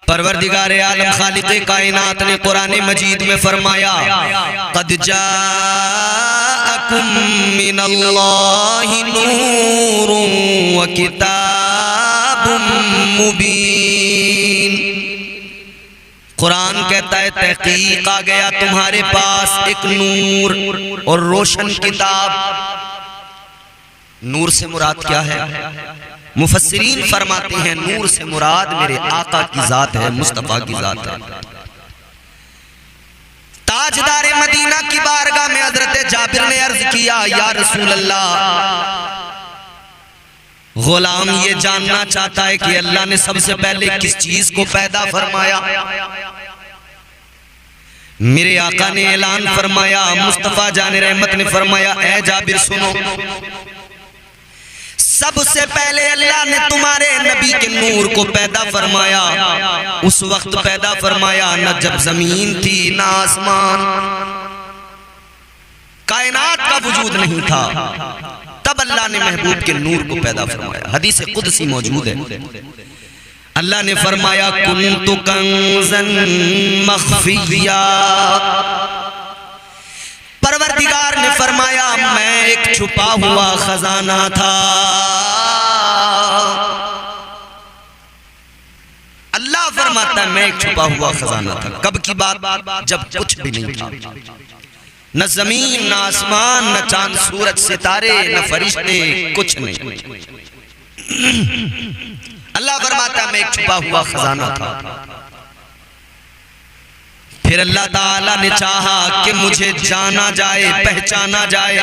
परवरदिगार आलम खालिक़े कायनात ने कुरान मजीद में फरमाया, क़द जाअकुम मिनल्लाहि नूरुन व किताबुम मुबीन। कुरान कहता है तहकीक आ गया तुम्हारे पास एक नूर और रोशन किताब। नूर से मुराद क्या है? मुफस्सिरीन फरमाते हैं नूर से मुराद मेरे आका की जात है, मुस्तफा की जात है। ताजदार मदीना की बारगाह में हजरत जाबिर ने अर्ज किया, या रसूल अल्लाह, गुलाम ये जानना चाहता है कि अल्लाह ने सबसे पहले किस चीज को पैदा फरमाया। मेरे आका ने ऐलान फरमाया, मुस्तफा जाने रहमत ने फरमाया, ऐ जाबिर सुनो, सबसे पहले अल्लाह ने तुम्हारे नबी के नूर को पैदा फरमाया। उस वक्त पैदा फरमाया न जब जमीन थी न आसमान, कायनात का वजूद नहीं था, तब अल्लाह ने महबूब के नूर को पैदा फरमाया। हदीस कुदसी मौजूद है। अल्लाह ने फरमाया, कुन्तु कंज़न मख़फ़िया। परवरदिगार ने फरमाया, मैं एक छुपा हुआ खजाना था। अल्लाह फरमाता है मैं एक छुपा हुआ खजाना था। कब की बात? जब कुछ भी नहीं था, न जमीन न आसमान न चांद सूरज सितारे न फरिश्ते, कुछ नहीं। अल्लाह फरमाता है मैं एक छुपा हुआ खजाना था। फिर अल्लाह ताला ने चाहा कि मुझे जाना जाए, पहचाना जाए,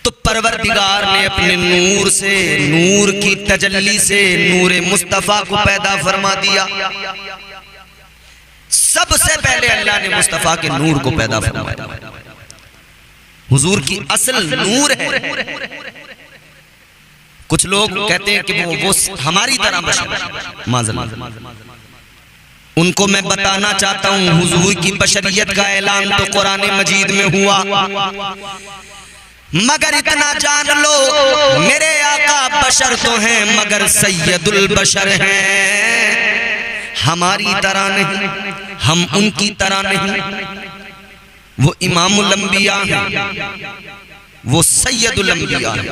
तो परवरदिगार ने अपने नूर से, नूर की तजल्ली से नूर मुस्तफा को पैदा फरमा दिया। सबसे पहले अल्लाह ने मुस्तफा के नूर को पैदा फरमाया। हुजूर की असल नूर है। कुछ लोग कहते हैं कि वो हमारी तरह बशर है, माज़अल्लाह। उनको मैं बताना चाहता हूं, हुजूर की बशरियत का ऐलान तो कुरान मजीद में हुआ, मगर इतना जान लो मेरे आका बशर तो हैं मगर सैयदुल बशर हैं। हमारी तरह नहीं, हम उनकी तरह नहीं। वो इमामुल अंबिया हैं, वो सैयदुल अंबिया हैं।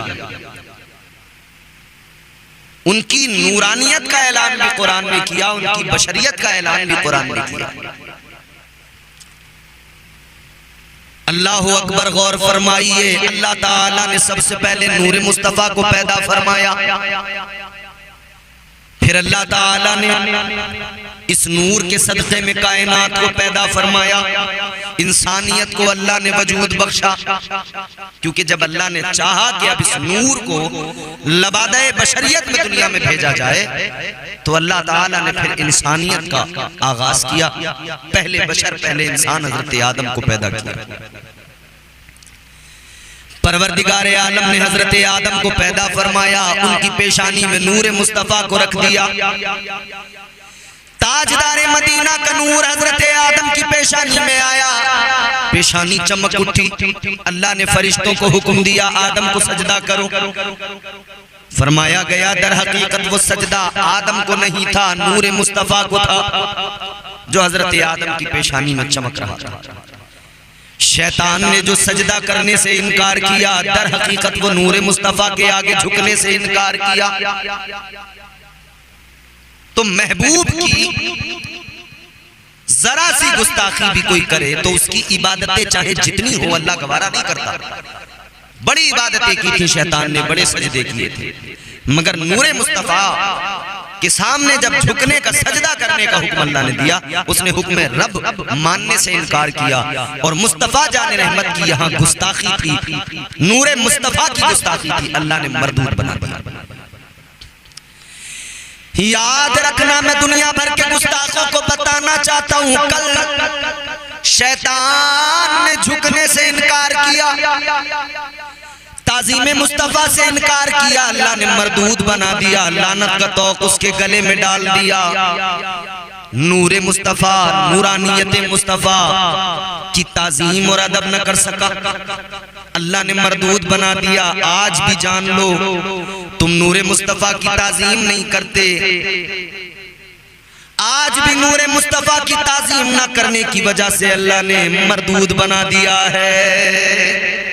उनकी नूरानियत का ऐलान भी कुरान में किया, उनकी बशरियत का ऐलान भी कुरान में किया। अल्लाह अकबर, गौर फरमाइए। अल्लाह ताला ने सबसे पहले नूर मुस्तफा को पैदा फरमाया। फिर अल्लाह ताला ने इस नूर के सदक़े में कायनात को पैदा फरमाया। इंसानियत को अल्लाह ने वजूद बख्शा, क्योंकि जब अल्लाह ने चाहा कि अब इस नूर को लबादाए बशरियत में दुनिया में भेजा जाए, तो अल्लाह ताला ने फिर इंसानियत का आगाज किया। पहले बशर, पहले इंसान हजरत आदम को पैदा किया। परवरदिगार आलम ने हजरत आदम को पैदा फरमाया, उनकी पेशानी में नूर मुस्तफा को रख दिया। ताजदार मदीना का नूर हजरत आदम की पेशानी में आया, पेशानी चमक उठी। अल्लाह ने फरिश्तों को हुक्म दिया, आदम को सजदा करो। फरमाया गया दर हकीकत वो सजदा आदम को नहीं था, नूर मुस्तफा को था, जो हजरत आदम की पेशानी में चमक रहा था। शैतान ने जो सजदा करने से इनकार किया, दर हकीकत वो नूर मुस्तफा के आगे झुकने से इनकार किया। तो महबूब की जरा सी गुस्ताखी भी कोई करे तो उसकी इबादतें चाहे जितनी हो अल्लाह गवारा नहीं करता। बड़ी इबादतें की थी शैतान ने, बड़े सजदे किए थे, मगर नूरे मुस्तफा के सामने जब झुकने का, सजदा करने का हुक्म अल्लाह ने दिया, उसने हुक्म रब मानने से इनकार किया। और मुस्तफा जाने रहमत की यहाँ गुस्ताखी थी, नूरे मुस्तफा की गुस्ताखी थी, अल्लाह ने मरदूद बना दिया। याद रखना, मैं दुनिया भर के गुस्ताखों को बताना चाहता हूं, कल शैतान ने झुकने से इनकार किया, ताज़ीम मुस्तफा से इनकार किया, अल्लाह ने मरदूद बना दिया, लानत का तौक उसके गले में डाल दिया। नूरे मुस्तफ़ा, नूरानियत मुस्तफ़ा की ताज़ीम और अदब न कर सका, अल्लाह ने मरदूद बना दिया। आज भी जान लो, तुम नूरे मुस्तफ़ा की ताज़ीम नहीं करते, आज भी नूरे मुस्तफ़ा की ताज़ीम ना करने की वजह से अल्लाह ने मरदूद बना दिया है।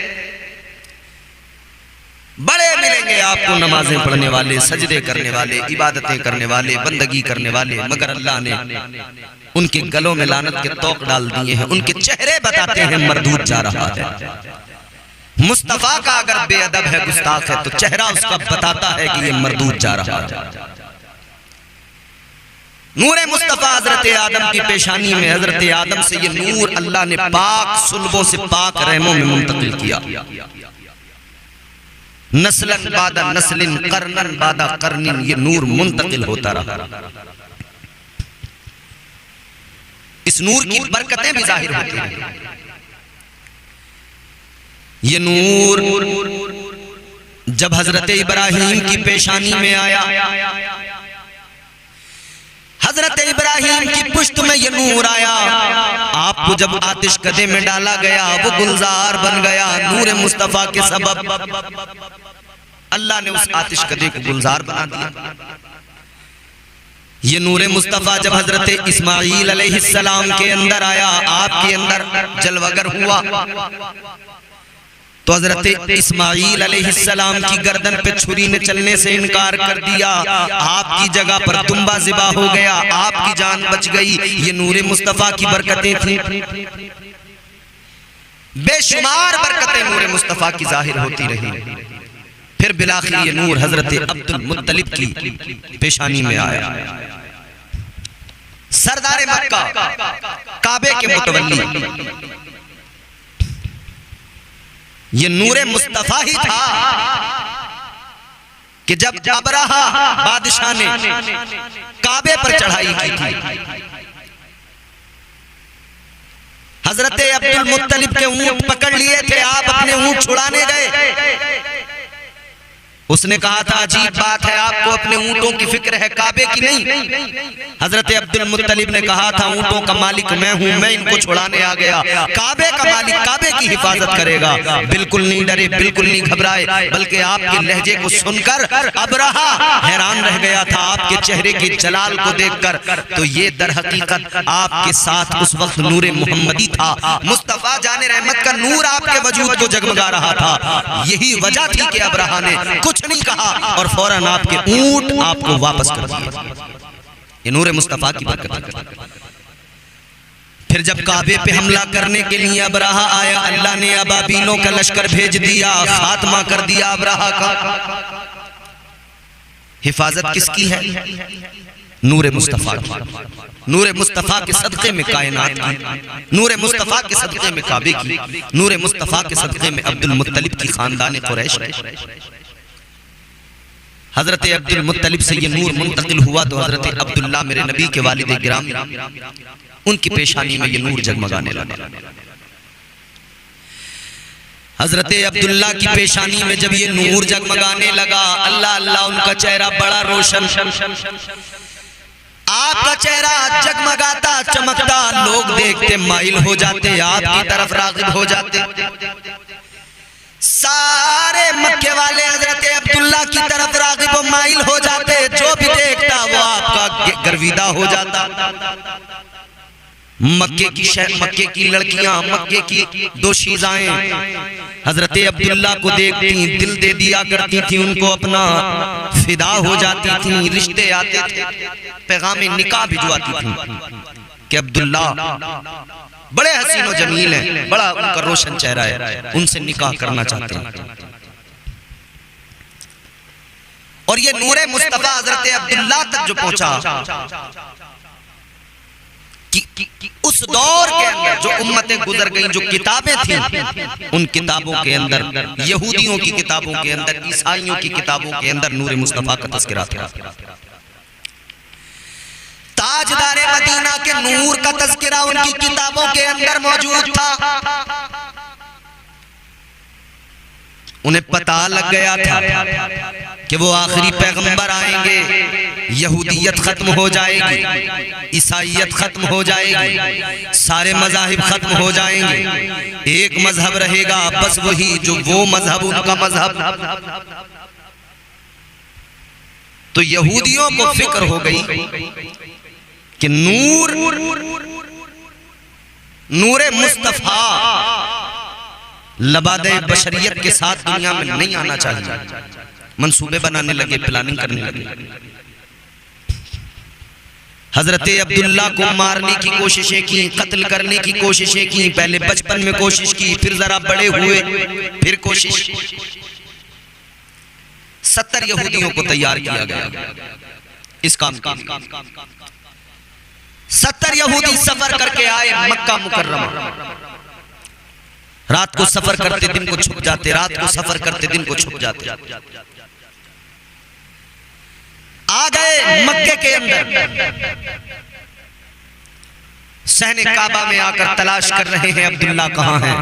बड़े मिलेंगे आपको नमाजें पढ़ने वाले, सजदे करने वाले, इबादतें करने वाले, बंदगी करने वाले, मगर अल्लाह ने उनके गलों में लानत के तोक डाल दिए हैं। उनके चेहरे बताते हैं मरदूद जा रहा है। मुस्तफ़ा का अगर बेअदब है, गुस्ताख है, तो चेहरा उसका बताता है कि ये मरदूद जा रहा है। नूरे मुस्तफ़ा हजरत आदम की पेशानी में, हजरत आदम से ये नूर अल्लाह ने पाक सुल्बों से पाक रहमों में मुंतकिल किया। नस्लन बादा नस्लिन, करनन बादा करनिन, ये नूर मुंतकिल होता रहा। इस नूर की बरकतें भी जाहिर होती हैं। ये नूर जब हजरत इब्राहिम की पेशानी में आया, हजरत इब्राहिम की पुश्त में ये नूर आया। आपको जब आतिश कदे में डाला गया, वो गुलजार बन गया। नूर मुस्तफ़ा के सबब अल्लाह ने उस आतिश कदे को गुलजार बना दिया। ये नूर मुस्तफ़ा जब हजरत इस्माईल अलैहिस्सलाम के अंदर आया, आपके अंदर जलवगर हुआ, तो हजरत इस्माईल अलैहिस्सलाम की गर्दन पे छुरी ने चलने से इनकार कर दिया। आपकी जगह पर दुम्बा ज़िबा हो गया, आपकी जान बच गई। ये नूरे मुस्तफ़ा की बरकतें थी। बेशुमार बरकतें नूरे मुस्तफ़ा की जाहिर होती रही। फिर बिलाखिर ये नूर हजरत अब्दुल मुत्तलिब की पेशानी में आया। सरदार मक्का, काबे के मुतवल्ली, ये नूरे मुस्तफ़ा ही था कि जब अबरहा बादशाह ने काबे पर चढ़ाई की थी, हजरत अब्दुल मुत्तलिब के ऊंट पकड़ लिए थे। आप अपने ऊंट छुड़ाने गए, उसने कहा था अजीब बात है, आपको अपने ऊंटों की फिक्र है, काबे की नहीं। हजरत अब्दुल मुत्तलिब ने कहा था ऊंटों का मालिक मैं हूं, मैं इनको छुड़ाने आ गया, काबे का मालिक काबे की हिफाजत करेगा। बिल्कुल नहीं डरे, बिल्कुल नहीं घबराए, बल्कि आपके लहजे को सुनकर अबरहा हैरान रह गया था, आपके चेहरे के जलाल को देखकर। तो ये दर हकीकत आपके साथ उस वक्त नूरे मोहम्मदी था। मुस्तफा जाने रहमत का नूर आपके वजूद को जगमगा रहा था। यही वजह थी कि अबरहा ने कुछ नहीं कहा और फौरन आपके ऊंट आपको वापस कर दिए। ये नूरे मुस्तफा की बरकत है। फिर जब काबे पे हमला करने के लिए अबरहा आया, अल्लाह ने अबाबीलों का लश्कर भेज दिया, खात्मा कर दिया अबरहा का। हिफाजत किसकी है? नूरे मुस्तफा की। नूरे मुस्तफा के सदक़े में कायनात की, नूरे मुस्तफा के सदक़े में काबे की, नूरे मुस्तफा के सदक़े में अब्दुल मुत्तलिब की खानदान कुरैश। हजरत अब्दुल मुत्तलिब से ये नूर मुंतकिल हुआ तो हजरत अब्दुल्ला मेरे नबी के वालिद गिरामी, उनकी पेशानी में ये नूर जगमगाने लगा। हजरत अब्दुल्ला की पेशानी में जब ये नूर जगमगाने लगा, अल्लाह अल्लाह, उनका चेहरा बड़ा रोशन, आपका चेहरा जगमगाता चमकता, लोग देखते माइल हो जाते, आपकी तरफ राग़िब हो जाते। सारे मक्के वाले हजरत अब्दुल्ला की तरफ राग़िब व माइल हो जाते, जो भी देखता वो आपका गर्विदा हो जाता। मक्के की लड़कियां, मक्के की दोशीज़ाएं हजरत अब्दुल्ला को देखती, दिल दे दिया करती थी, उनको अपना फिदा हो जाती थी। रिश्ते आते थे, पैगाम निकाह भिजवाती थी कि अब्दुल्ला बड़े हसीन और जमील हैं, बड़ा उनका रोशन चेहरा है, उनसे निकाह करना चाहते हैं। और ये नूरे मुस्तफा हजरत अब्दुल्ला तक जो पहुंचा कि उस दौर के अंदर जो उम्मतें गुजर गईं, जो किताबें थीं, उन किताबों के अंदर, यहूदियों की किताबों के अंदर, ईसाइयों की किताबों के अंदर नूरे मुस्तफा का तज़किरा था। ताजदार मदीना के नूर का तज़किरा उनकी किताबों के अंदर मौजूद था। उन्हें पता लग गया था कि कि वो आखिरी पैगंबर आएंगे, यहूदियत खत्म हो जाएगी, ईसाईयत खत्म हो जाएगी, सारे मज़ाहिब खत्म हो जाएंगे, एक मजहब रहेगा, बस वही जो वो मजहब उनका मजहब। तो यहूदियों को फिक्र हो गई कि नूरे मुस्तफा लबादे बशरियत के साथ दुनिया में नहीं आना चाहिए। मंसूबे बनाने लगे, प्लानिंग करने लगे। हजरत अब्दुल्ला को मारने की कोशिशें की, कत्ल करने की कोशिशें की, पहले बचपन में कोशिश की, फिर जरा बड़े हुए, फिर कोशिश। 70 यहूदियों को तैयार किया गया इस काम के लिए। 70 यहूदी सफर करके आए मक्का मुकर्रमा। रात को सफर करते, दिन को छुप जाते, रात को सफर करते, दिन को छुप जाते। आ गए मक्के के अंदर, सहने काबा में आकर तलाश कर रहे हैं अब्दुल्ला कहां हैं।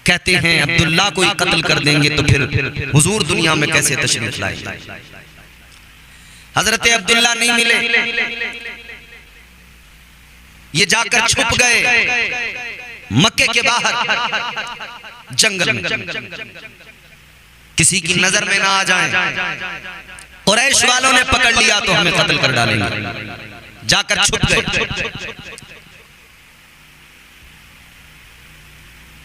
कहते हैं अब्दुल्ला को ही कत्ल कर देंगे तो फिर हुजूर दुनिया में कैसे तशरीफ लाएंगे। हजरत अब्दुल्ला नहीं मिले, ये जाकर छुप गए मक्के के बाहर जंगल में, किसी की नजर में ना आ जाएं। कुरैश वालों ने पकड़ लिया तो हमें कत्ल कर डालेंगे, जाकर छुप गए।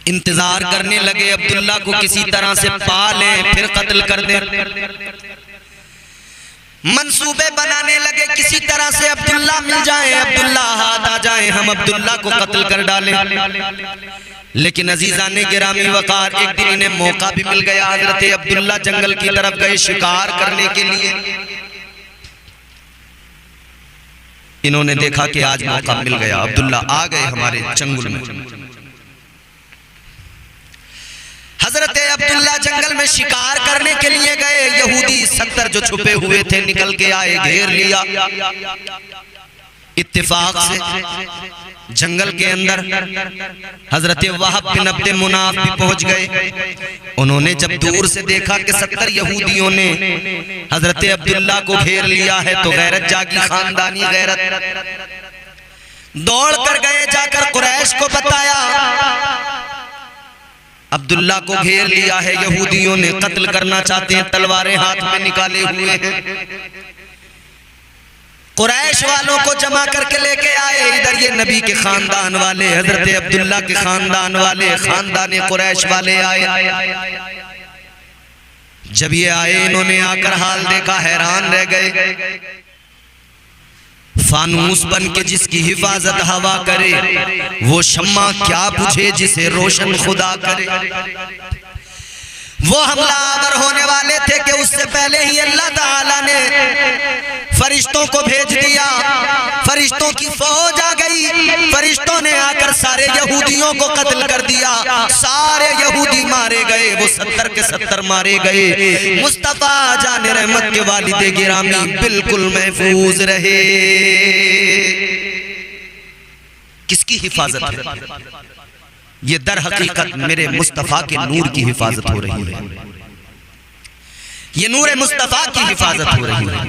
इंतजार करने लगे अब्दुल्ला को किसी तरह से पा लें फिर कत्ल कर दें। मंसूबे बनाने लगे किसी तरह से अब्दुल्ला मिल जाए, अब्दुल्ला हाथ आ जाए, हम अब्दुल्ला को कत्ल कर डालें। लेकिन अजीजा ने गिरामी वकार, एक दिन इन्हें मौका भी मिल गया। हजरत अब्दुल्ला जंगल की तरफ गए शिकार करने के लिए। इन्होंने देखा कि आज मौका मिल गया, अब्दुल्ला आ गए हमारे चंगुल में। हजरत अब्दुल्ला जंगल में शिकार करने के लिए गए। यहूदी 70 जो छुपे हुए थे निकल के आए, घेर लिया। इत्तेफाक से जंगल के अंदर हजरत वहाब बिन अब्द मुनाफ भी पहुंच गए। उन्होंने जब दूर से देखा कि 70 यहूदियों ने हजरत अब्दुल्ला को घेर लिया है तो गैरत जागी, खानदानी गैरत। दौड़ कर गए, जाकर कुरैश को बताया अब्दुल्ला को घेर लिया है यहूदियों ने, कत्ल करना चाहते हैं, तलवारें हाथ में निकाले हुए हैं। कुरैश वालों को जमा करके लेके आए। इधर ये नबी के खानदान वाले, हजरत अब्दुल्ला के खानदान वाले, खानदान कुरैश वाले आए। जब ये आए इन्होंने आकर हाल देखा, हैरान रह गए। फानूस बन के जिसकी हिफाजत हवा करे, वो शम्मा क्या बुझे जिसे रोशन खुदा करे। वो हमलावर होने वाले थे कि उससे पहले ही अल्लाह ताला ने फरिश्तों को भेज दिया। फरिश्तों की फौज आ गई, फरिश्तों ने आकर सारे यहूदियों को कत्ल कर दिया। सारे यहूदी मारे गए, वो 70 के 70 मारे गए। मुस्तफा जान रहमत के वालिदे गिरामी बिल्कुल महफूज रहे। किसकी हिफाजत है? ये दर हकीकत मेरे मुस्तफा के नूर की हिफाजत हो रही है। ये नूर मुस्तफा की हिफाजत हो रही है।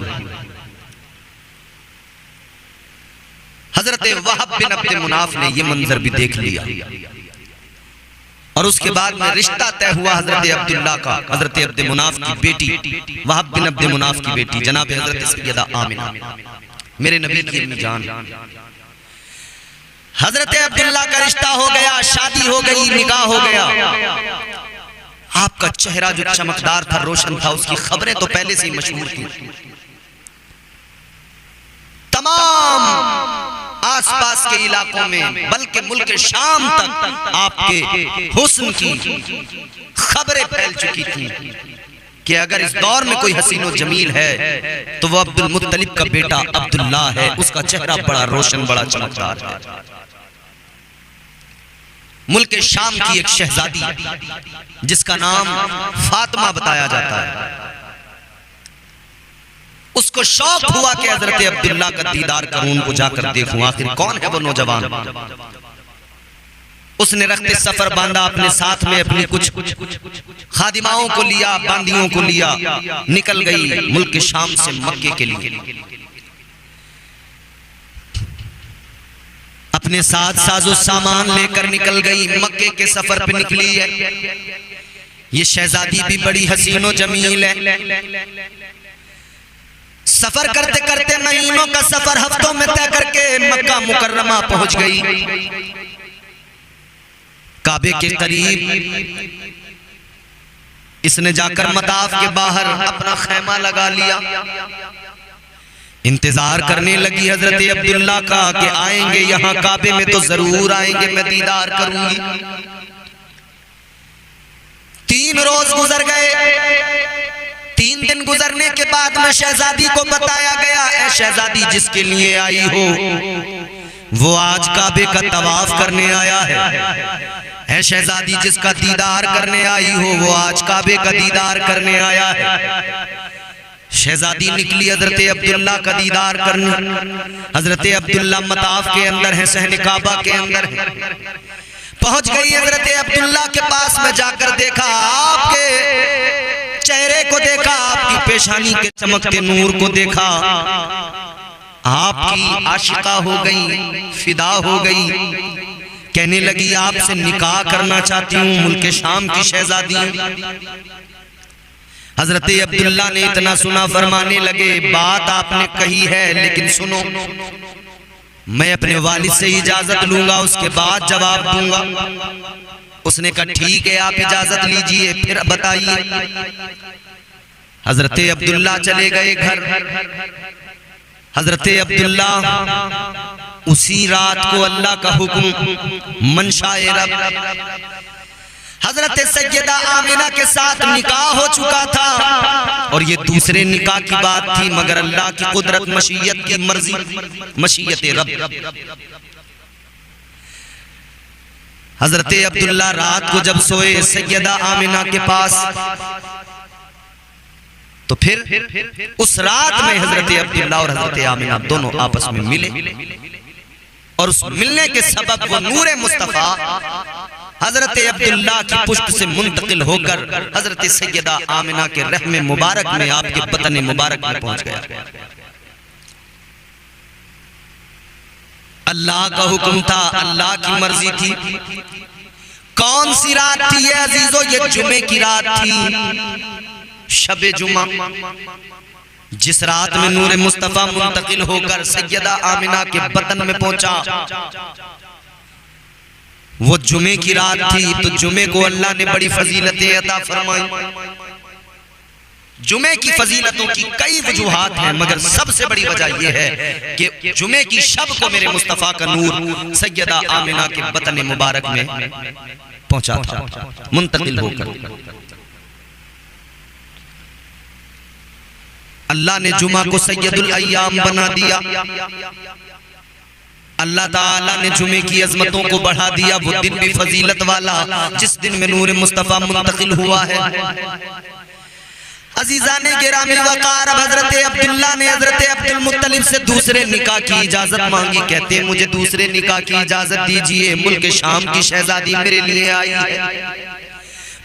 हजरत वहाब बिन अब्द मुनाफ ने ये मंजर भी देख लिया और उसके बाद में रिश्ता तय हुआ हजरत अब्दुल्ला का, हजरत अब्द मुनाफ की बेटी, वहाब बिन अब्द मुनाफ की बेटी जनाब हजरत सैयदा आमिना, मेरे नबी की अम्मी जान। हजरत अब्दुल्ला का रिश्ता हो गया, शादी हो गई, निकाह हो गया। आपका चेहरा जो चमकदार था, रोशन था, उसकी खबरें तो पहले से ही मशहूर थी। तमाम आसपास के इलाकों में बल्कि मुल्क शाम तक आपके हुस्न की खबरें फैल चुकी थी कि अगर इस दौर में कोई हसीनो जमील है तो वो अब्दुल मुत्तलिब का बेटा अब्दुल्ला है। उसका चेहरा बड़ा रोशन, बड़ा चमकदार है। मुल्क शाम की एक शहजादी जिसका नाम फातिमा बताया जाता है, उसको शौक हुआ कि हजरत अब्दुल्ला का दीदार करूं, उनको जाकर देखूं, आखिर कौन है वो नौजवान। उसने रखते सफर बांधा, अपने साथ में अपनी कुछ खादिमाओं को लिया, बांदियों को लिया, निकल गई मुल्क शाम से मक्के के लिए। अपने साथ साजो सामान लेकर निकल गई, मक्के के सफर पे निकली है। ये शहजादी भी बड़ी हसीनो जमील है। सफर करते करते महीनों का सफर हफ्तों में तय करके मक्का मुकर्रमा पहुंच गई। काबे के करीब इसने जाकर मताफ के बाहर अपना खैमा लगा लिया। इंतजार करने लगी हजरत अब्दुल्ला का कि आएंगे यहाँ काबे में तो जरूर आएंगे, मैं दीदार करूंगी। 3 रोज गुजर गए। 3 दिन गुजरने के बाद में शहजादी को बताया गया, ऐ शहजादी जिसके लिए आई हो वो आज काबे का तवाफ करने आया है। ऐ शहजादी जिसका दीदार करने आई हो वो आज काबे का दीदार करने आया है। शहजादी निकली हजरत अब्दुल्ला का दीदार करने। हजरत अब्दुल्ला मताफ के अंदर है, सहने काबा के अंदर है। पहुंच गई हजरत अब्दुल्ला के पास में, जाकर देखा, आपके चेहरे को देखा, आपकी पेशानी के चमकते नूर को देखा। आपकी आशिका हो गई, फिदा हो गई। कहने लगी आपसे निकाह करना चाहती हूँ, मुल्क शाम की शहजादी। हजरत अब्दुल्ला ने इतना सुना, फरमाने लगे बात आपने कही है लेकिन सुनो, मैं अपने वालिद से इजाजत लूंगा, उसके बाद जवाब दूंगा। उसने कहा ठीक है, आप इजाजत लीजिए, फिर बताइए। हजरत अब्दुल्ला चले गए घर। हजरत अब्दुल्ला उसी रात को अल्लाह का हुक्म मनशाए रब हजरत सैयदा आमिना के साथ निकाह हो चुका था, और ये दूसरे निकाह की बात थी, मगर अल्लाह की कुदरत, मशीयत की मर्जी, मशीयत रब। हजरत अब्दुल्ला रात को जब सोए सैयदा आमिना के पास, तो फिर उस रात में हजरत अब्दुल्ला और हजरत आमिना दोनों आपस में मिले, और उस मिलने के सबब वो नूरे मुस्तफा हजरत अब्दुल्ला की पुष्ट से मुंतकिल होकर हजरत सैयदा आमिना के रहम मुबारक में, आपके बतन मुबारक में पहुंच गया। अल्लाह का हुक्म था, अल्लाह की मर्जी थी। कौन सी रात थी ये अजीजों? ये जुमे की रात थी, शबे जुमा, जिस रात में नूरे मुस्तफा मुंतकिल होकर सैयदा आमिना के बतन में पहुंचा, वो जुमे की रात थी। तो जुमे को अल्लाह ने बड़ी फजीलतें अता फरमाई। जुमे की फजीलतों की कई वजूहात हैं, मगर सबसे बड़ी वजह यह है कि जुमे की शब को मेरे मुस्तफा का नूर सैयदा आमिना के बतन मुबारक में पहुंचा था, मुंतकिल होकर। अल्लाह ने जुमा को सैयदुल अय्याम बना दिया। अल्लाह ताला ने जुमे की अजमतों को बढ़ा दिया। वो दिन भी फजीलत वाला जिस दिन में नूर मुस्तफा मुंतकिल हुआ है। अजीजाने गिरामी वकार, हजरत अब्दुल्ला ने हजरत अब्दुल मुत्तलिब से दूसरे निकाह की इजाजत मांगी। कहते मुझे दूसरे निकाह की इजाजत दीजिए, मुल्क शाम की शहजादी मेरे लिए आई है।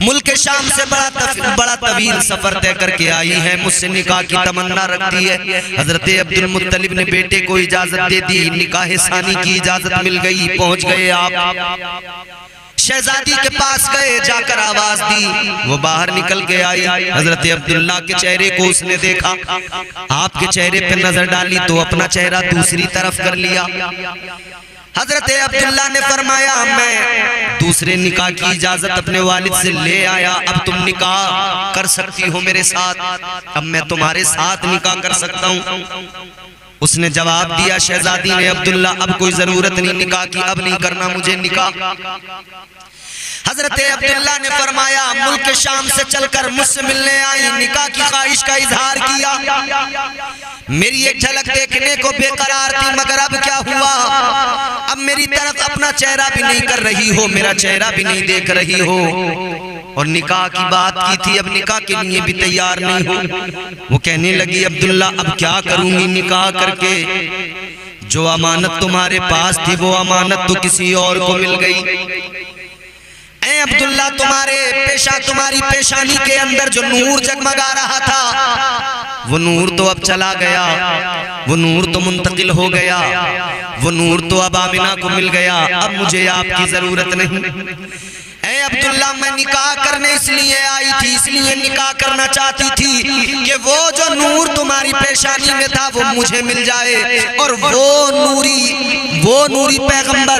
मुल्क शाम से बड़ा तवील सफर तय करके आई है, मुझसे निकाह की तमन्ना रखती है। हजरत अब्दुल मुत्तलिब ने बेटे को इजाजत दे दी, निकाह सानी की इजाजत मिल गई। पहुंच गए आप शहजादी के पास गए, जाकर आवाज दी, वो बाहर निकल के आई। हजरत अब्दुल्ला के चेहरे को उसने देखा, आपके चेहरे पे नजर डाली तो अपना चेहरा दूसरी तरफ कर लिया। हजरत अब्दुल्ला ने फरमाया मैं दूसरे निकाह की इजाजत अपने वालिद से ले आया, अब तुम निकाह कर सकती हो मेरे साथ, अब मैं तुम्हारे साथ निकाह कर सकता हूँ। उसने जवाब दिया, शहजादी ने, अब्दुल्ला अब कोई जरूरत नहीं निकाह की, अब नहीं करना मुझे निकाह। हजरत अब्दुल्ला ने फरमाया मुल्क शाम से चलकर मुझसे मिलने आई, निकाह की ख्वाहिश का इजहार किया, मेरी एक झलक देखने को बेकरार थी, मगर अब क्या हुआ, अब मेरी तरफ अपना चेहरा भी नहीं कर रही हो, मेरा चेहरा भी नहीं देख रही हो, और निकाह की बात की थी, अब निकाह के लिए भी तैयार नहीं हो। वो कहने लगी अब्दुल्ला अब क्या करूंगी निकाह करके, जो अमानत तुम्हारे पास थी वो अमानत तो किसी और को मिल गई। अब्दुल्ला तुम्हारे पेशा तुम्हारी पेशानी के अंदर जो नूर जगमगा रहा था वो नूर तो अब चला गया, वो नूर तो मुंतकिल हो गया, वो नूर तो अब आमिना को मिल गया, अब मुझे आपकी जरूरत नहीं। ऐ अब्दुल्ला मैं निकाह करने इसलिए आई थी, इसलिए निकाह करना चाहती थी कि वो जो नूर तुम्हारी पेशानी में था वो मुझे मिल जाए और वो नूरी पैगंबर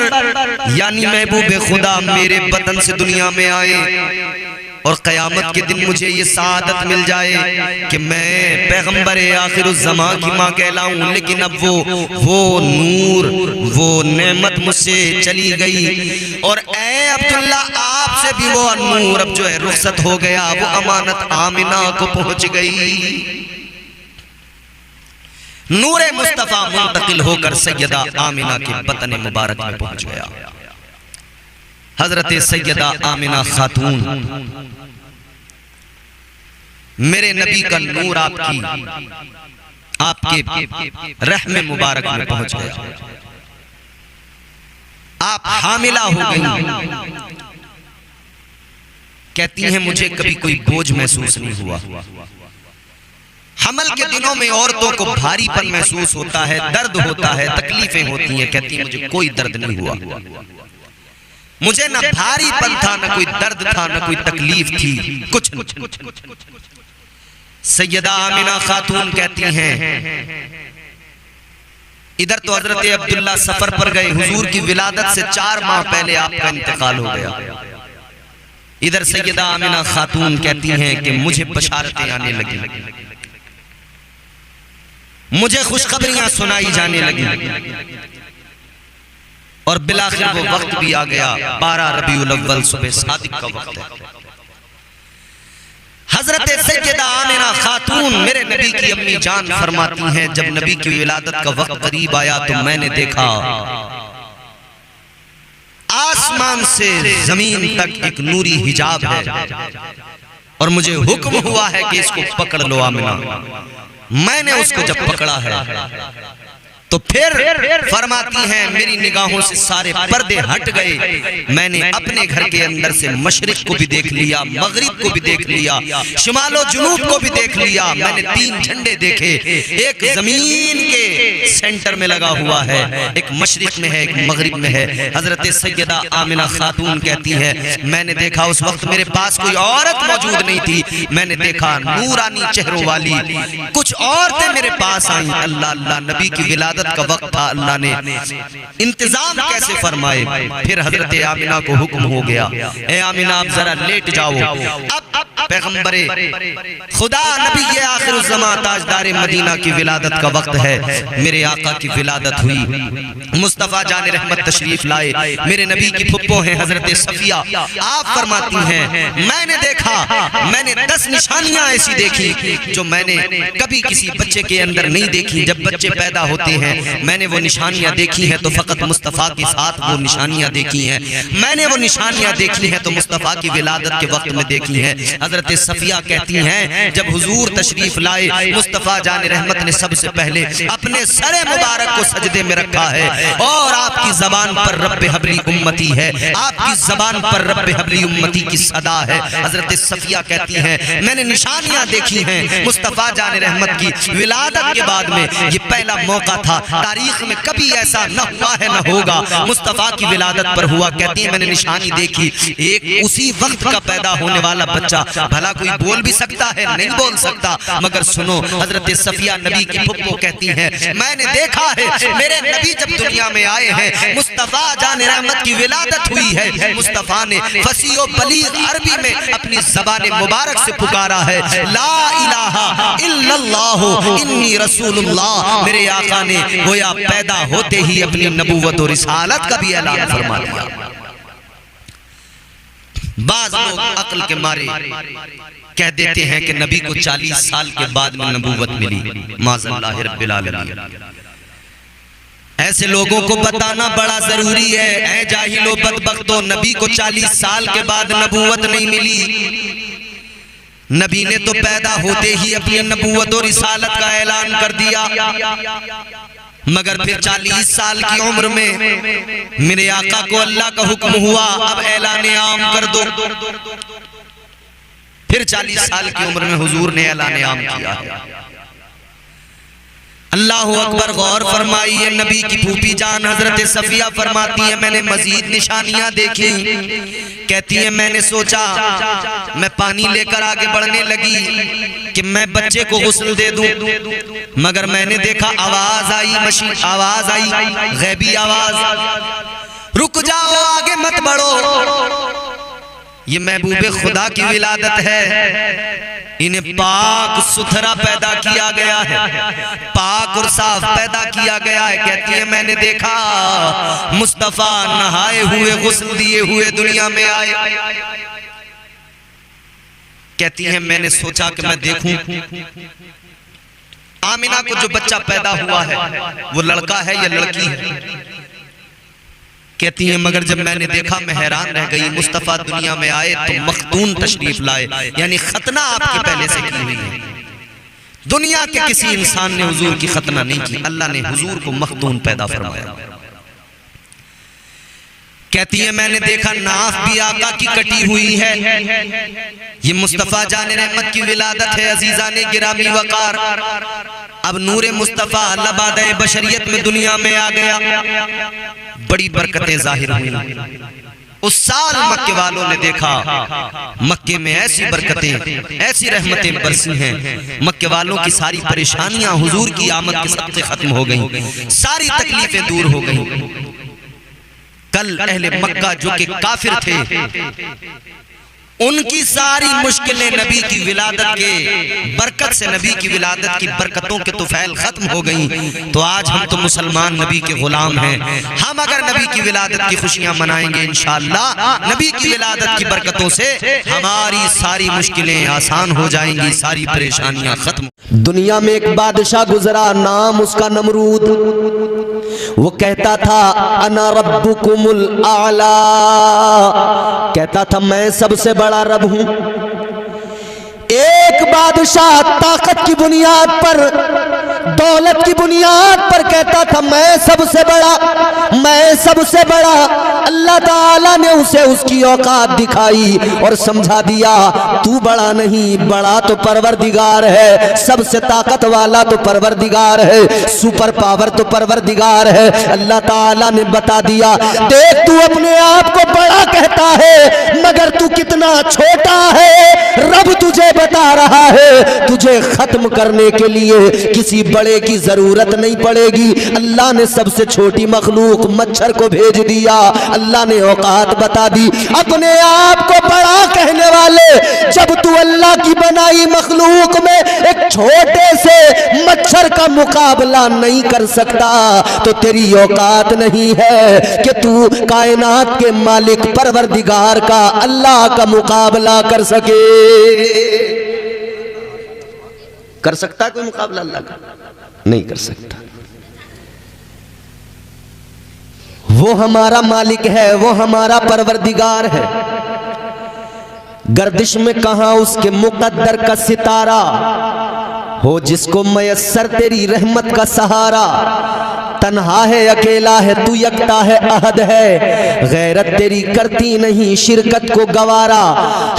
यानी महबूब खुदा मेरे बदन से दुनिया में आए और क़यामत के दिन मुझे ये सादत मिल जाए कि मैं पैगंबर आखिरुज़्ज़मा की माँ कहलाऊं। लेकिन अब वो नूर वो नेमत मुझसे चली गई और ऐ अब्दुल्ला आपसे भी वो नूर अब जो है रुखसत हो गया, वो अमानत आमिना को पहुंच गई। नूरे मुस्तफा मुंतकिल होकर सैयदा आमिना के बतन मुबारक में पहुंच गया। हजरत सैयदा आमिना खातून मेरे नबी का नूर आपके रहम मुबारक में पहुंच गया। आप हामिला हो गई। कहती हैं मुझे कभी कोई बोझ महसूस नहीं हुआ। हमल के दिनों में औरतों को भारीपन महसूस होता है, दर्द होता है, तकलीफें होती हैं। कहती है मुझे कोई दर्द नहीं हुआ, मुझे ना भारीपन था, ना कोई दर्द था, ना कोई तकलीफ थी, कुछ नहीं। सैयदा आमिना खातून कहती हैं इधर तो हजरत अब्दुल्ला सफर पर गए, हुजूर की विलादत से 4 माह पहले आपका इंतकाल हो गया। इधर सैयदा आमिना खातून कहती हैं कि मुझे बशारतें आने लगी, मुझे खुशखबरियां सुनाई जाने लगी और बिलाखिर वो वक्त भी आ गया। 12 रबीउल अव्वल सुबह सादिक का वक्त है। हजरत सैयदा आमिना खातून मेरे नबी की अम्मी जान फरमाती हैं जब नबी की विलादत का वक्त करीब आया तो मैंने देखा आसमान से जमीन तक एक नूरी हिजाब है और मुझे हुक्म हुआ है कि इसको पकड़ लो आमिना। मैंने उसको जब पकड़ा है तो फिर फरमाती हैं मेरी निगाहों से सारे पर्दे हट गए। मैंने अपने घर के अंदर से मशरिक को भी देख लिया, मगरिब को भी देख लिया, शिमालो जुनूब को भी देख लिया। मैंने 3 झंडे देखे, एक जमीन के सेंटर में लगा हुआ है, एक मशरिक में है, एक मगरिब में है। हजरत सैयदा आमिना खातून कहती है मैंने देखा उस वक्त मेरे पास कोई औरत मौजूद नहीं थी। मैंने देखा नूरानी चेहरों वाली कुछ औरतें मेरे पास आई। अल्लाह अल्लाह, नबी की विलादत का वक्त था, अल्लाह ने इंतजाम कैसे फरमाए। फिर हजरत आमिना को हुक्म हो गया ए आमिना आप जरा लेट जाओ। अब पैगंबरे खुदा नबी ये आखिरुज़्ज़मा ताजदार मदीना की विलादत का वक्त है। मेरे आका की विलादत हुई, मुस्तफा जान रहमत तशरीफ लाए। मेरे नबी की फुप्पो हैं हजरत सफिया। आप फरमाती हैं मैंने देखा, मैंने 10 निशानियां ऐसी देखी जो मैंने कभी किसी बच्चे के अंदर नहीं देखी। जब बच्चे पैदा होते हैं मैंने वो निशानियां देखी हैं तो फकत मुस्तफा के साथ वो निशानियां देखी हैं। मैंने वो निशानियां देखी हैं तो मुस्तफा की विलादत के वक्त में देखी हैं। हजरत सफिया कहती हैं जब हुजूर तशरीफ लाए मुस्तफा जान रहमत ने सबसे पहले अपने सरे मुबारक को सजदे में रखा है और आपकी जबान पर रब्बे हबली उम्मती है, आपकी जबान पर रब्बे हबली उम्मती की सदा है। हजरत सफिया कहती हैं मैंने निशानियां देखी हैं मुस्तफा जान रहमत की विलादत के बाद में। ये पहला मौका था, तारीख में कभी ऐसा न हुआ है न होगा, मुस्तफा की विलादत पर हुआ। कहती है मैंने निशानी देखी, एक उसी वक्त का पैदा होने वाला बच्चा। भला कोई बोल भी सकता है? नहीं बोल सकता। मगर सुनो हजरत सफिया नबी की फुप्पो कहती हैं मैंने देखा है मेरे नबी जब दुनिया में आए हैं मुस्तफा जान रहमत की विलादत हुई है। मुस्तफा ने फसीह व बलीग अरबी में अपनी ज़बान मुबारक से पुकारा है ला इलाहा इल्लल्लाहु इन्नी रसूलुल्लाह। मेरे आका ने गोया पैदा होते ही अपनी नबूवत और रिसालत का भी ऐलान फरमा दिया। बाज़ लोग अक्ल के मारे कह देते हैं कि नबी को 40 साल के बाद में नबूवत मिली। माज़अल्लाह रब्बिल आलमीन। ऐसे लोगों को बताना बड़ा जरूरी है। ऐ जाहिलो बदबख्तो, नबी को 40 साल के बाद नबूवत नहीं मिली। नबी ने तो पैदा होते ही अपनी नबूवत और रिसालत का ऐलान कर दिया। मगर फिर 40 साल की उम्र में मेरे आका को अल्लाह का हुक्म हुआ, अब ऐलान आम कर दो। फिर 40 साल की उम्र में हुजूर ने ऐलान आम किया है। अल्लाह अकबर। गौर फरमाइए, नबी की फूफी जान हजरत सफिया फरमाती है मैंने मजीद निशानियां देखी। कहती है मैंने सोचा मैं पानी लेकर आगे बढ़ने लगी कि मैं बच्चे को गुस्ल दे दूं, मगर मैंने देखा आवाज आई, मशीन आवाज आई, गैबी आवाज, रुक जाओ आगे मत बढ़ो, ये महबूबे खुदा की विलादत है, इन्हें पाक सुथरा पैदा किया गया है, पाक और साफ पैदा किया गया है। कहती है मैंने देखा मुस्तफा नहाए हुए गुस्ल दिए हुए दुनिया में आए। कहती है मैंने सोचा कि मैं देखूं आमिना को जो बच्चा पैदा हुआ है वो लड़का है या लड़की है। कहती है मगर जब मैंने देखा मैं हैरान रह गई, मुस्तफा दुनिया में आए तो मखतून तशरीफ लाए, यानी खतना आपके पहले से की हुई है। दुनिया के किसी इंसान ने हुजूर की खतना नहीं की, अल्लाह ने हुजूर को मखतून पैदा फरमाया। कहती है मैंने देखा नाफ भी आका की कटी हुई है, ये मुस्तफा जाने रहमत की विलादत है। अजीजा ने गिरामी वकार, अब नूरे मुस्तफा लबादे बशरियत में दुनिया में आ गया, बड़ी बरकतें जाहिर हुई। उस साल मक्के वालों ने देखा मक्के में ऐसी बरकतें ऐसी रहमतें बरसी हैं, मक्के वालों की सारी परेशानियां हुजूर की आमद के सबसे खत्म हो गई, सारी तकलीफें दूर हो गई। कल अहले मक्का जो कि काफिर थे उनकी सारी मुश्किलें नबी की विलादत के बरकत से, नबी की विलादत की बरकतों के तुफैल खत्म हो गई। तो आज हम तो मुसलमान नबी के गुलाम हैं, हम अगर नबी की विलादत की खुशियां मनाएंगे इंशाअल्लाह नबी की विलादत की बरकतों से हमारी सारी मुश्किलें आसान हो जाएंगी, सारी परेशानियां खत्म। दुनिया में एक बादशाह गुजरा, नाम उसका नमरूद। वो कहता था अना रब्बुकुमुल आला, कहता था मैं सबसे बड़ा रब हूं। एक बादशाह ताकत की बुनियाद पर, दौलत की बुनियाद पर कहता था मैं सबसे बड़ा, मैं सबसे बड़ा। अल्लाह ताला ने उसे उसकी औकात दिखाई और समझा दिया तू बड़ा नहीं, बड़ा तो परवरदिगार है, सबसे ताकत वाला तो परवरदिगार है, सुपर पावर तो परवरदिगार है। अल्लाह ताला ने बता दिया देख तू अपने आप को बड़ा कहता है मगर तू कितना छोटा है। रब तुझे बता रहा है तुझे खत्म करने के लिए किसी बड़े की जरूरत नहीं पड़ेगी। अल्लाह ने सबसे छोटी मखलूक मच्छर को भेज दिया, अल्लाह ने औकात बता दी। अपने आप को बड़ा कहने वाले, जब तू अल्लाह की बनाई मखलूक में एक छोटे से मच्छर का मुकाबला नहीं कर सकता तो तेरी औकात नहीं है कि तू कायनात के मालिक परवरदिगार का, अल्लाह का मुकाबला कर सके। कर सकता है कोई मुकाबला अल्लाह का? नहीं कर सकता। वो हमारा मालिक है, वो हमारा परवरदिगार है। गर्दिश में कहां उसके मुकद्दर का सितारा हो, जिसको मयस्सर तेरी रहमत का सहारा। तन्हा है अकेला है तू, यकता है अहद है, गैरत तेरी करती नहीं शिरकत को गवारा।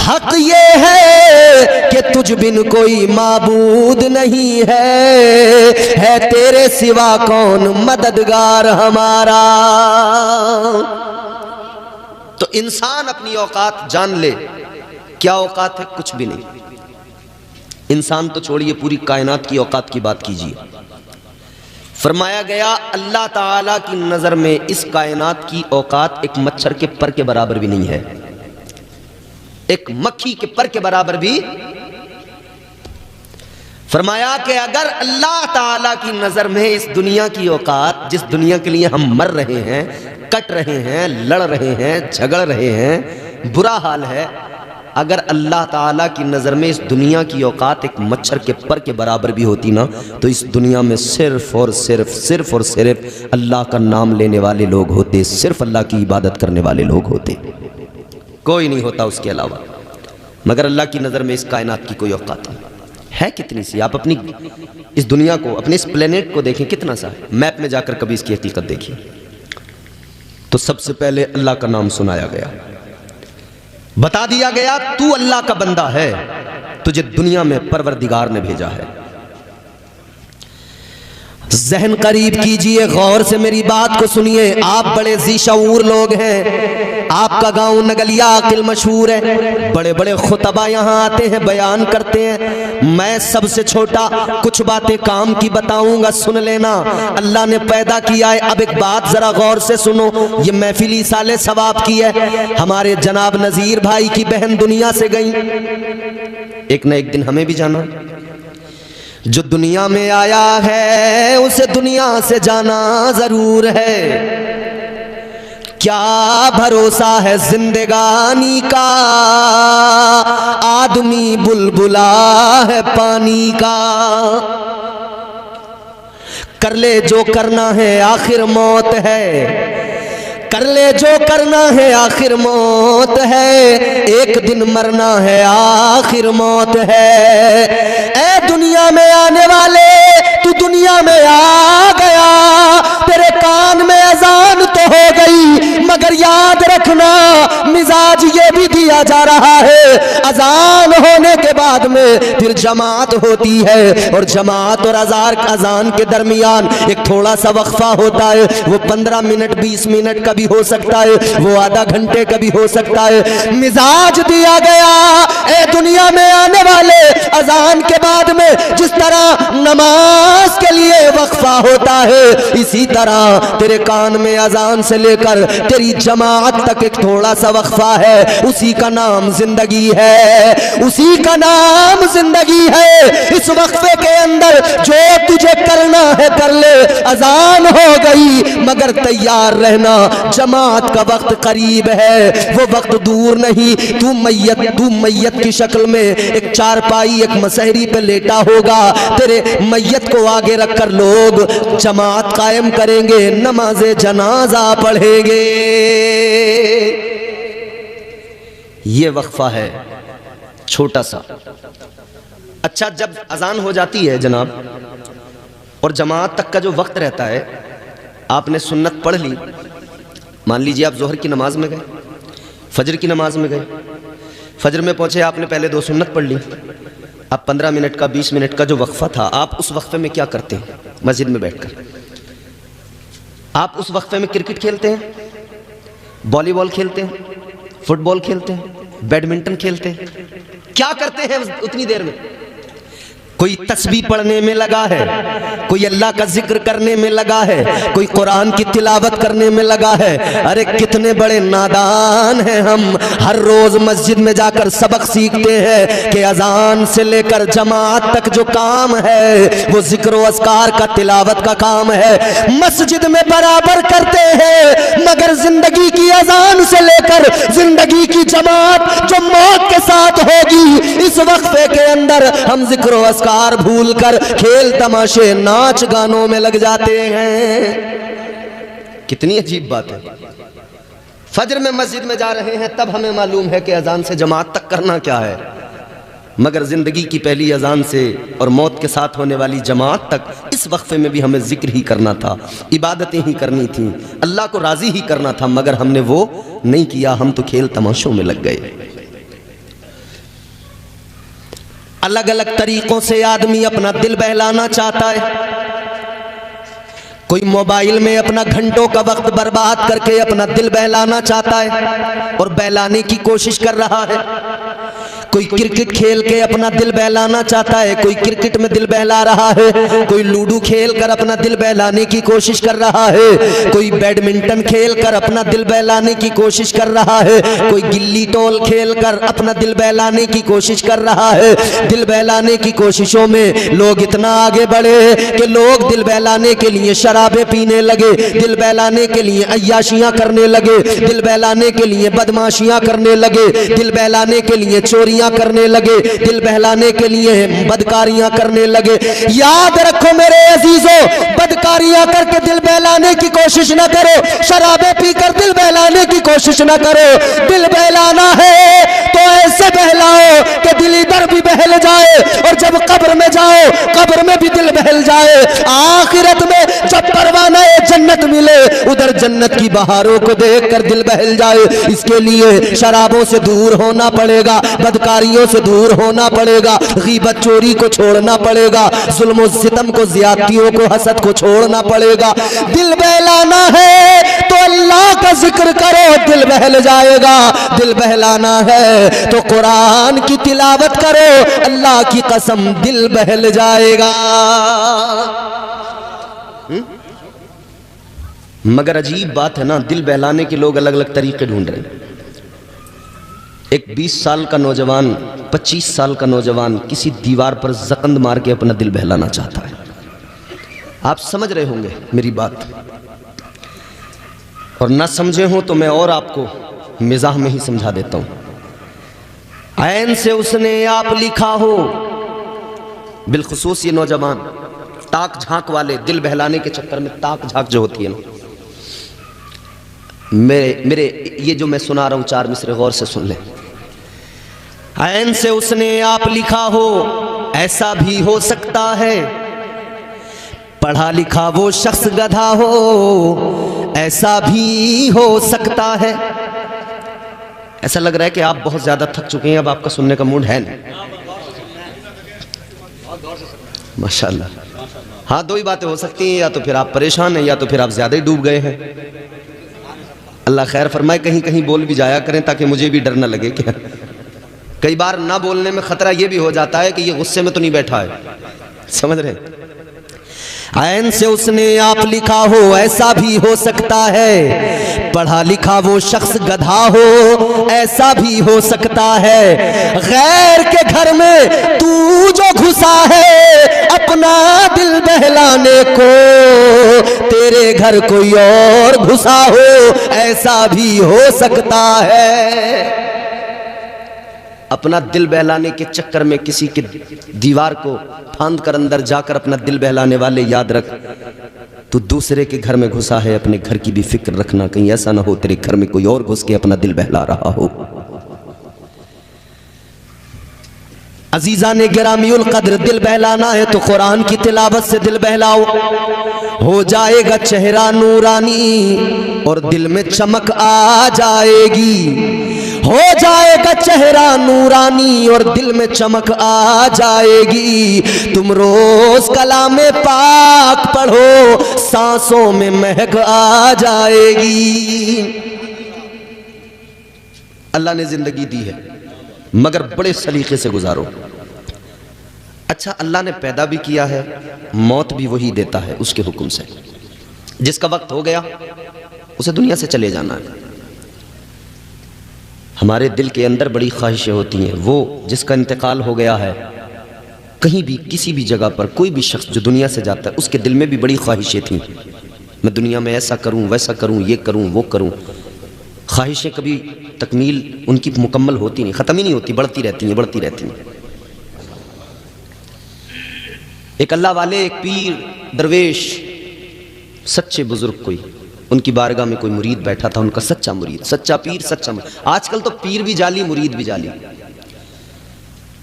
हक ये है कि तुझ बिन कोई माबूद नहीं है तेरे सिवा कौन मददगार हमारा। तो इंसान अपनी औकात जान ले, क्या औकात है? कुछ भी नहीं। इंसान तो छोड़िए, पूरी कायनात की औकात की बात कीजिए। फरमाया गया अल्लाह ताला की नजर में इस कायनात की औकात एक मच्छर के पर के बराबर भी नहीं है, एक मक्खी के पर के बराबर भी। फरमाया कि अगर अल्लाह ताला की नजर में इस दुनिया की औकात, जिस दुनिया के लिए हम मर रहे हैं, कट रहे हैं, लड़ रहे हैं, झगड़ रहे हैं, बुरा हाल है, अगर अल्लाह ताला की नज़र में इस दुनिया की औकात एक मच्छर के पर के बराबर भी होती ना, तो इस दुनिया में सिर्फ और सिर्फ अल्लाह का नाम लेने वाले लोग होते, सिर्फ अल्लाह की इबादत करने वाले लोग होते, कोई नहीं होता उसके अलावा। मगर अल्लाह की नज़र में इस कायनात की कोई औकात नहीं। है कितनी सी? आप अपनी इस दुनिया को, अपने इस प्लेनेट को देखें, कितना सा है। मैप में जाकर कभी इसकी हकीकत देखिए। तो सबसे पहले अल्लाह का नाम सुनाया गया, बता दिया गया तू अल्लाह का बंदा है, तुझे दुनिया में परवरदिगार ने भेजा है। जहन करीब कीजिए, गौर से मेरी बात को सुनिए। आप बड़े ज़ी-शऊर लोग हैं, आपका गांव नगलिया अकिल मशहूर है, बड़े बड़े खुतबा यहाँ आते हैं, बयान करते हैं। मैं सबसे छोटा, कुछ बातें काम की बताऊंगा, सुन लेना। अल्लाह ने पैदा किया है। अब एक बात जरा गौर से सुनो, ये महफिल साले सवाब की है। हमारे जनाब नजीर भाई की बहन दुनिया से गई, एक न एक दिन हमें भी जाना। जो दुनिया में आया है उसे दुनिया से जाना जरूर है। क्या भरोसा है जिंदगानी का, आदमी बुलबुला है पानी का। कर ले जो करना है आखिर मौत है, कर ले जो करना है आखिर मौत है। एक दिन मरना है आखिर मौत है। ए दुनिया में आने वाले, तू दुनिया में आ गया, तेरे कान में अजान तो हो गई, मगर याद रखना मिजाज ये भी दिया जा रहा है, अजान होने के बाद में फिर जमात होती है, और जमात और अजान के दरमियान एक थोड़ा सा वक्फा होता है। वो 15 मिनट 20 मिनट का भी हो सकता है, वो आधा घंटे का भी हो सकता है। मिजाज दिया गया, ए दुनिया में आने वाले, अजान के बाद में जिस तरह नमाज के लिए वक्फा होता है, इसी तरह तेरे कान में अजान से लेकर तेरी जमात तक एक थोड़ा सा वक्फा है। उसी का नाम जिंदगी है, उसी का नाम जिंदगी है। इस वक्फे के अंदर जो तुझे करना है कर ले। अजान हो गई मगर तैयार रहना, जमात का वक्त करीब है, वो वक्त दूर नहीं। तू मैयत की शक्ल में एक चारपाई, एक मसहरी पे लेटा होगा। तेरे मैयत को आगे रखकर लोग जमात कायम करेंगे, नमाज़े जनाजा पढ़ेंगे। ये वक्फा है छोटा सा। अच्छा, जब अजान हो जाती है जनाब और जमात तक का जो वक्त रहता है, आपने सुन्नत पढ़ ली, मान लीजिए आप जोहर की नमाज में गए, फजर की नमाज में गए, फजर में पहुंचे, आपने पहले 2 सुन्नत पढ़ ली। अब 15 मिनट का 20 मिनट का जो वक्फा था, आप उस वक्फे में क्या करते हैं? मस्जिद में बैठकर आप उस वक्फे में क्रिकेट खेलते हैं, वॉलीबॉल खेलते हैं, फुटबॉल खेलते हैं, बैडमिंटन खेलते हैं। क्या करते हैं उतनी देर में? कोई तस्बीह पढ़ने में लगा है, कोई अल्लाह का जिक्र करने में लगा है, कोई कुरान की तिलावत करने में लगा है। अरे कितने बड़े नादान हैं हम। हर रोज मस्जिद में जाकर सबक सीखते हैं कि अजान से लेकर जमात तक जो काम है वो जिक्र व अस्कार का, तिलावत का काम है। मस्जिद में बराबर करते हैं, मगर जिंदगी की अजान से लेकर जिंदगी की जमात जो मौत के साथ होगी, इस वक्फे के अंदर हम जिक्र व अस्कार भूल कर खेल तमाशे नाच गानों में लग जाते हैं। कितनी अजीब बात है। फजर में मस्जिद में जा रहे हैं, तब हमें मालूम है कि अजान से जमात तक करना क्या है, मगर जिंदगी की पहली अजान से और मौत के साथ होने वाली जमात तक इस वक्फे में भी हमें जिक्र ही करना था, इबादतें ही करनी थी, अल्लाह को राजी ही करना था, मगर हमने वो नहीं किया। हम तो खेल तमाशों में लग गए। अलग अलग तरीकों से आदमी अपना दिल बहलाना चाहता है। कोई मोबाइल में अपना घंटों का वक्त बर्बाद करके अपना दिल बहलाना चाहता है और बहलाने की कोशिश कर रहा है। कोई क्रिकेट खेल के अपना दिल बहलाना चाहता है, कोई क्रिकेट में दिल बहला रहा है, कोई लूडो खेल कर अपना दिल बहलाने की कोशिश कर रहा है, कोई बैडमिंटन खेल कर अपना दिल बहलाने की कोशिश कर रहा है, कोई गिल्ली टोल खेल कर अपना दिल बहलाने की कोशिश कर रहा है। दिल बहलाने की कोशिशों में लोग इतना आगे बढ़े कि लोग दिल बहलाने के लिए शराबें पीने लगे, दिल बहलाने के लिए अय्याशियां करने लगे, दिल बहलाने के लिए बदमाशियां करने लगे, दिल बहलाने के लिए चोरियां करने लगे, दिल बहलाने के लिए बदकारियां करने लगे। याद रखो मेरे अजीजों, बदकारियां करके दिल बहलाने की कोशिश न करो, शराबें पीकर दिल बहलाने की कोशिश न करो। दिल बहलाना है तो ऐसे बहलाओ कि दिल इधर भी बहल जाए, और जब कब्र जाए। आखिरत में जब परवाना जन्नत मिले, उधर जन्नत की बहारों को देखकर दिल बहल जाए। इसके लिए शराबों से दूर होना पड़ेगा, बदकारियों से दूर होना पड़ेगा, गीबत चोरी को छोड़ना पड़ेगा, जुल्म सितम को, ज्यादतियों को, हसद को छोड़ना पड़ेगा। दिल बहलाना है तो अल्लाह का जिक्र करो, दिल बहल जाएगा। दिल बहलाना है तो कुरान की तिलावत करो, अल्लाह की कसम दिल बहल जाएगा। मगर अजीब बात है ना, दिल बहलाने के लोग अलग अलग तरीके ढूंढ रहे हैं। एक 20 साल का नौजवान, 25 साल का नौजवान किसी दीवार पर जकंद मार के अपना दिल बहलाना चाहता है। आप समझ रहे होंगे मेरी बात, और ना समझे हो तो मैं और आपको मिजाह में ही समझा देता हूं। ऐन से उसने आप लिखा हो, बिलखुसूस ये नौजवान ताक झांक वाले, दिल बहलाने के चक्कर में ताक झांक जो होती है ना, मेरे ये जो मैं सुना रहा हूं 4 मिसरे गौर से सुन ले। ऐन से उसने आप लिखा हो, ऐसा भी हो सकता है, पढ़ा लिखा वो शख्स गधा हो, ऐसा भी हो सकता है। ऐसा लग रहा है कि आप बहुत ज्यादा थक चुके हैं, अब आपका सुनने का मूड है नहीं। माशाल्लाह। हाँ, 2 ही बातें हो सकती हैं, या तो फिर आप परेशान हैं, या तो फिर आप ज्यादा ही डूब गए हैं। अल्लाह खैर फरमाए। कहीं कहीं बोल भी जाया करें ताकि मुझे भी डर न लगे। क्या कई बार ना बोलने में खतरा यह भी हो जाता है कि ये गुस्से में तो नहीं बैठा है, समझ रहे। ऐन से उसने आप लिखा हो, ऐसा भी हो सकता है, पढ़ा लिखा वो शख्स गधा हो, ऐसा भी हो सकता है। गैर के घर में तू जो घुसा है अपना दिल बहलाने को, तेरे घर कोई और घुसा हो, ऐसा भी हो सकता है। अपना दिल बहलाने के चक्कर में किसी के दीवार को फांद कर अंदर जाकर अपना दिल बहलाने वाले, याद रख तू दूसरे के घर में घुसा है, अपने घर की भी फिक्र रखना, कहीं ऐसा ना हो तेरे घर में कोई और घुस के अपना दिल बहला रहा हो। अजीजा ने गिरामीउल कद्र, दिल बहलाना है तो कुरान की तिलावत से दिल बहलाओ, हो जाएगा चेहरा नूरानी और दिल में चमक आ जाएगी। हो जाएगा चेहरा नूरानी और दिल में चमक आ जाएगी। तुम रोज कलामे पाक पढ़ो, सांसों में महक आ जाएगी। अल्लाह ने जिंदगी दी है मगर बड़े सलीके से गुजारो। अच्छा, अल्लाह ने पैदा भी किया है, मौत भी वही देता है उसके हुक्म से। जिसका वक्त हो गया उसे दुनिया से चले जाना है। हमारे दिल के अंदर बड़ी ख्वाहिशें होती हैं, वो जिसका इंतकाल हो गया है, कहीं भी किसी भी जगह पर कोई भी शख्स जो दुनिया से जाता है उसके दिल में भी बड़ी ख्वाहिशें थीं, मैं दुनिया में ऐसा करूं, वैसा करूं, ये करूं, वो करूं। ख्वाहिशें कभी तकमील उनकी मुकम्मल होती नहीं, ख़त्म ही नहीं होती, बढ़ती रहती हैं, बढ़ती रहती हैं। एक अल्लाह वाले, एक पीर दरवेश, सच्चे बुजुर्ग, कोई उनकी बारगाह में कोई मुरीद बैठा था, उनका सच्चा मुरीद, सच्चा पीर, सच्चा मुरीद। आजकल तो पीर भी जाली, मुरीद भी जाली।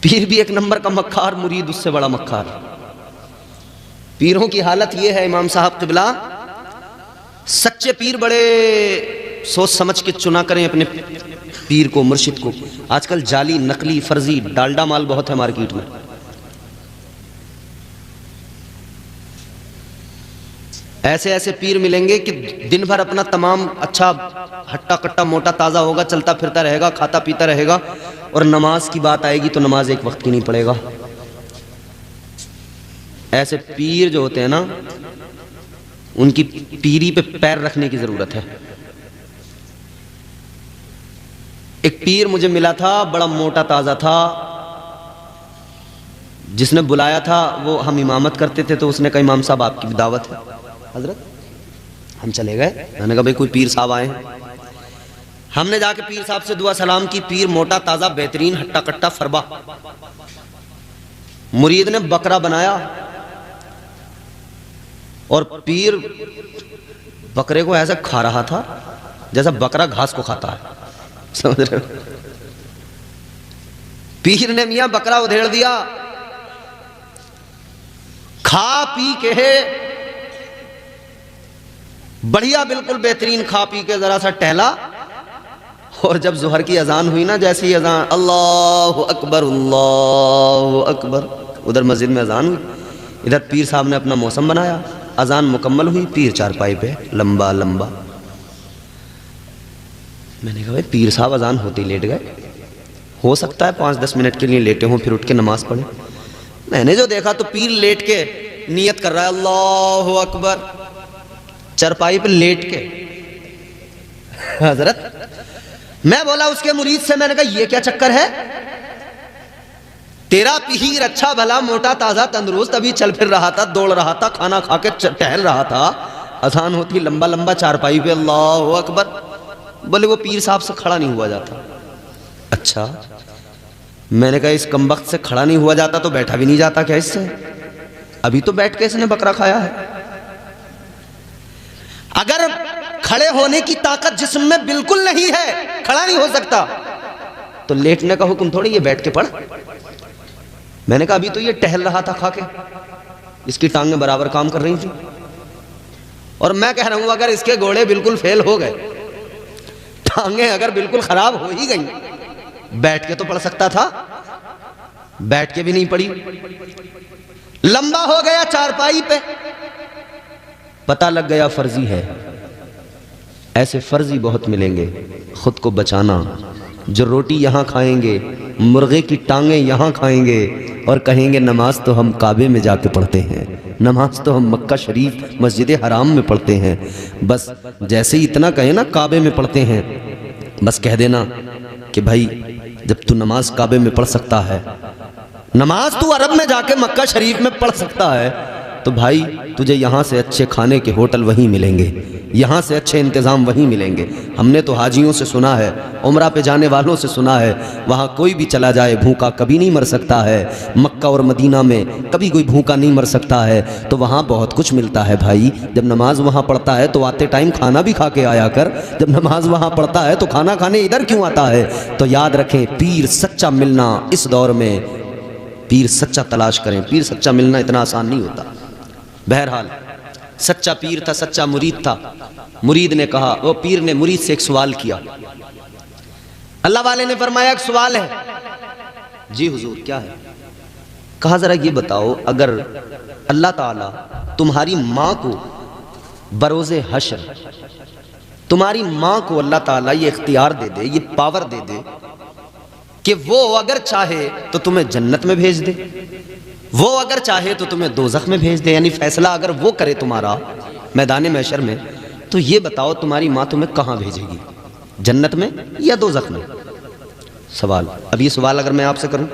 पीर भी एक नंबर का मक्खार, मुरीद उससे बड़ा मक्खार। पीरों की हालत यह है इमाम साहब क़िबला, सच्चे पीर बड़े सोच समझ के चुना करें अपने पीर को, मुर्शिद को। आजकल जाली, नकली, फर्जी, डालडा माल बहुत है मार्केट में। ऐसे ऐसे पीर मिलेंगे कि दिन भर अपना तमाम अच्छा हट्टा कट्टा मोटा ताज़ा होगा, चलता फिरता रहेगा, खाता पीता रहेगा, और नमाज की बात आएगी तो नमाज एक वक्त की नहीं पड़ेगा। ऐसे पीर जो होते हैं ना, उनकी पीरी पे पैर रखने की ज़रूरत है। एक पीर मुझे मिला था, बड़ा मोटा ताज़ा था, जिसने बुलाया था वो हम इमामत करते थे, तो उसने कहा इमाम साहब आपकी भी दावत है। हजरत, हम चले गए। मैंने कहा भाई कोई पीर साहब आए हैं। हमने जाके पीर साहब से दुआ सलाम की। पीर मोटा ताज़ा, बेहतरीन, हट्टा कट्टा, फरबा। मुरीद ने बकरा बनाया और पीर बकरे को ऐसा खा रहा था जैसा बकरा घास को खाता है, समझ रहे हो। पीर ने मियां बकरा उधेड़ दिया, खा पी के बढ़िया बिल्कुल बेहतरीन खा पी के जरा सा टहला, और जब जोहर की अजान हुई ना, जैसे ही अजान अल्लाह अकबर अल्लाह अकबर, उधर मस्जिद में अजान हुई, इधर पीर साहब ने अपना मौसम बनाया, अजान मुकम्मल हुई, पीर चारपाई पे लंबा लंबा। मैंने कहा भाई पीर साहब अजान होते ही लेट गए, हो सकता है 5-10 मिनट के लिए लेटे हों, फिर उठ के नमाज पढ़े। मैंने जो देखा तो पीर लेट के नियत कर रहा है अल्लाह अकबर, चारपाई पे लेट के। हजरत, मैं बोला उसके मुरीद से, मैंने कहा ये क्या चक्कर है, तेरा पीर अच्छा भला मोटा ताजा तंदुरुस्त अभी चल फिर रहा था, दौड़ रहा था, खाना खा के टहल रहा था, अजान होती लंबा लंबा चारपाई पे अल्लाह अकबर। बोले वो पीर साहब से खड़ा नहीं हुआ जाता। अच्छा, मैंने कहा इस कमबख्त से खड़ा नहीं हुआ जाता तो बैठा भी नहीं जाता क्या इससे? अभी तो बैठ के इसने बकरा खाया है। अगर खड़े होने की ताकत जिस्म में बिल्कुल नहीं है, खड़ा नहीं हो सकता, तो लेटने का हुक्म थोड़ी ये बैठ के पढ़। मैंने कहा अभी तो ये टहल रहा था खा के, इसकी टांगें बराबर काम कर रही थी, और मैं कह रहा हूं अगर इसके घोड़े बिल्कुल फेल हो गए, टांगें अगर बिल्कुल खराब हो ही गई, बैठ के तो पढ़ सकता था, बैठ के भी नहीं पढ़ी, लंबा हो गया चारपाई पे। पता लग गया फर्जी है। ऐसे फर्जी बहुत मिलेंगे। खुद को बचाना, जो रोटी यहां खाएंगे, मुर्गे की टांगें यहां खाएंगे और कहेंगे नमाज तो हम काबे में जाके पढ़ते हैं, नमाज तो हम मक्का शरीफ मस्जिद हराम में पढ़ते हैं। बस जैसे ही इतना कहे ना काबे में पढ़ते हैं, बस कह देना कि भाई जब तू नमाज काबे में पढ़ सकता है, नमाज तू अरब में जाके मक्का शरीफ में पढ़ सकता है, तो भाई तुझे यहाँ से अच्छे खाने के होटल वहीं मिलेंगे, यहाँ से अच्छे इंतज़ाम वहीं मिलेंगे। हमने तो हाजियों से सुना है, उम्रा पे जाने वालों से सुना है, वहाँ कोई भी चला जाए भूखा कभी नहीं मर सकता है। मक्का और मदीना में कभी कोई भूखा नहीं मर सकता है। तो वहाँ बहुत कुछ मिलता है भाई। जब नमाज वहाँ पढ़ता है तो आते टाइम खाना भी खा के आया कर। जब नमाज वहाँ पढ़ता है तो खाना खाने इधर क्यों आता है? तो याद रखें, पीर सच्चा मिलना इस दौर में, पीर सच्चा तलाश करें। पीर सच्चा मिलना इतना आसान नहीं होता। बहरहाल सच्चा पीर था, सच्चा मुरीद था। मुरीद ने कहा, वो पीर ने मुरीद से एक सवाल किया। अल्लाह वाले ने फरमाया एक सवाल है। जी हुजूर क्या है? कहा जरा ये बताओ, अगर अल्लाह ताला तुम्हारी माँ को बरोज़े हश्र, तुम्हारी माँ को अल्लाह ताला ये इख्तियार दे दे, ये पावर दे दे कि वो अगर चाहे तो तुम्हें जन्नत में भेज दे, वो अगर चाहे तो तुम्हें दोज़ख में भेज दे, यानी फैसला अगर वो करे तुम्हारा मैदान महशर में, तो ये बताओ तुम्हारी माँ तुम्हें कहाँ भेजेगी, जन्नत में या दोज़ख में? सवाल। अब ये सवाल अगर मैं आपसे करूं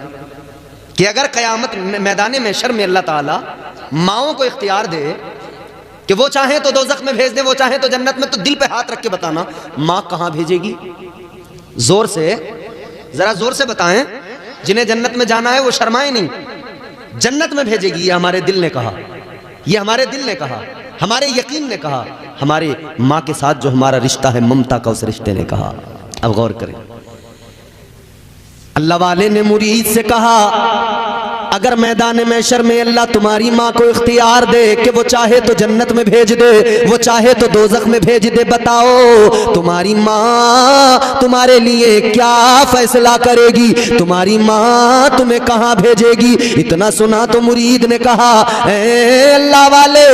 कि अगर क़यामत मैदान महशर में अल्लाह ताला माओं को इख्तियार दे कि वो चाहे तो दोज़ख में भेज दे, वो चाहे तो जन्नत में, तो दिल पे हाथ रख के बताना माँ कहाँ भेजेगी? जोर से, जरा जोर से बताएं। जिन्हें जन्नत में जाना है वो शर्माए नहीं। जन्नत में भेजेगी, ये हमारे दिल ने कहा, ये हमारे दिल ने कहा, हमारे यकीन ने कहा, हमारे माँ के साथ जो हमारा रिश्ता है ममता का, उस रिश्ते ने कहा। अब गौर करें, अल्लाह वाले ने मुरीद से कहा अगर मैदान महशर में अल्लाह तुम्हारी माँ को इख्तियार दे कि वो चाहे तो जन्नत में भेज दे, वो चाहे तो दोज़ख में भेज दे, बताओ तुम्हारी माँ तुम्हारे लिए क्या फैसला करेगी? तुम्हारी माँ तुम्हें कहाँ भेजेगी? इतना सुना तो मुरीद ने कहा, ए अल्लाह वाले,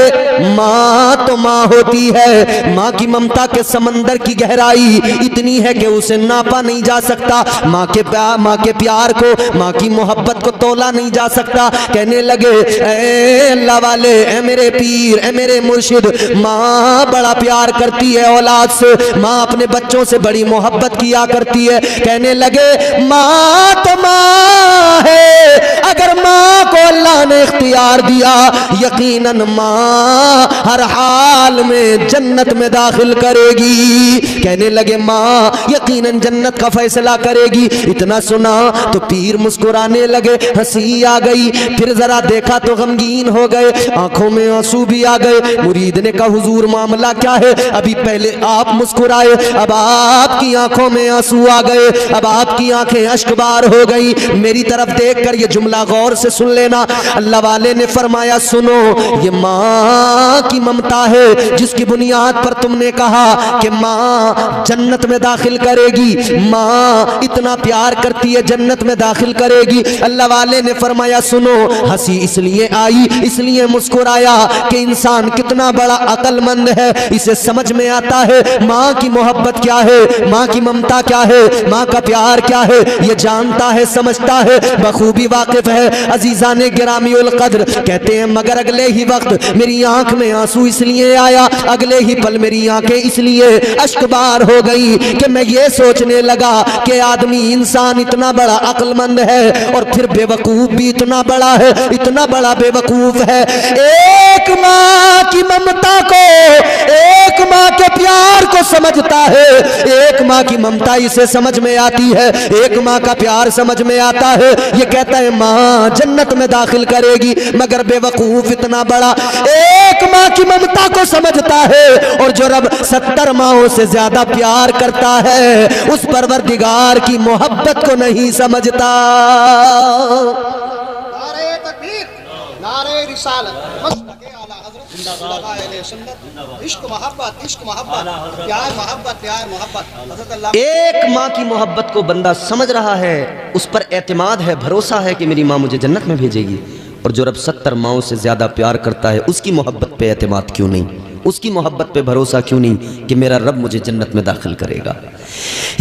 माँ तो माँ होती है, माँ की ममता के समंदर की गहराई इतनी है कि उसे नापा नहीं जा सकता। माँ के प्यार को, माँ की मोहब्बत को तोला नहीं जा सकता। कहने लगे, ए अल्लाह वाले, ए मेरे पीर, ए मेरे मुर्शिद, माँ बड़ा प्यार करती है औलाद से, माँ अपने बच्चों से बड़ी मोहब्बत किया करती है। कहने लगे, माँ तो माँ है, अगर माँ को अल्लाह ने इख्तियार दिया, यकीनन माँ हर हाल में जन्नत में दाखिल करेगी। कहने लगे, माँ यकीनन जन्नत का फैसला करेगी। इतना सुना तो पीर मुस्कुराने लगे, हंसी आ गई। फिर जरा देखा तो गमगीन हो गए, आंखों में आंसू भी आ गए। मुरीद ने कहा हुजूर मामला क्या है? अभी पहले आप मुस्कुराए, अब आपकी आंखों में आंसू आ गए, अब आपकी आंखें अश्कबार हो गई। मेरी तरफ देखकर ये जुमला गौर से सुन लेना। अल्लाह वाले ने फरमाया सुनो, ये माँ की ममता है जिसकी बुनियाद पर तुमने कहा कि माँ जन्नत में दाखिल करेगी, माँ इतना प्यार करती है जन्नत में दाखिल करेगी। अल्लाह वाले ने फरमाया सुनो, हंसी इसलिए आई, इसलिए मुस्कुराया कि इंसान कितना बड़ा अक्लमंद है, इसे समझ में आता है माँ की मोहब्बत क्या है, माँ की ममता क्या है, माँ का प्यार क्या है, ये जानता है, समझता है, बखूबी वाकिफ है। अजीजाने गिरामी उल कद्र कहते हैं मगर अगले ही वक्त मेरी आंख में आंसू इसलिए आया, अगले ही पल मेरी आंखें इसलिए अश्कबार हो गई कि मैं ये सोचने लगा कि आदमी इंसान इतना बड़ा अक्लमंद है और फिर बेवकूफ भी इतना बड़ा है, इतना बड़ा बेवकूफ है। एक माँ की ममता को, एक माँ के प्यार को समझता है, एक माँ की ममता इसे समझ में आती है, एक माँ का प्यार समझ में आता है। ये कहता है माँ जन्नत में दाखिल करेगी, मगर बेवकूफ इतना बड़ा एक माँ की ममता को समझता है और जो रब 70 माओं से ज्यादा प्यार करता है उस परवरदिगार की मोहब्बत को नहीं समझता। नारे तकबीर, नारे रिसालत, मस्तके आला हज़रत सल्लल्लाहु अलैहि वसल्लम। इश्क मोहब्बत, इश्क मोहब्बत, प्यार मोहब्बत, प्यार मोहब्बत। हज़रत अल्लाह एक माँ की मोहब्बत को बंदा समझ रहा है, उस पर एतमाद है, भरोसा है कि मेरी माँ मुझे जन्नत में भेजेगी। और जो रब 70 माओं से ज्यादा प्यार करता है उसकी मोहब्बत पे एतमाद क्यों नहीं, उसकी मोहब्बत पे भरोसा क्यों नहीं कि मेरा रब मुझे जन्नत में दाखिल करेगा।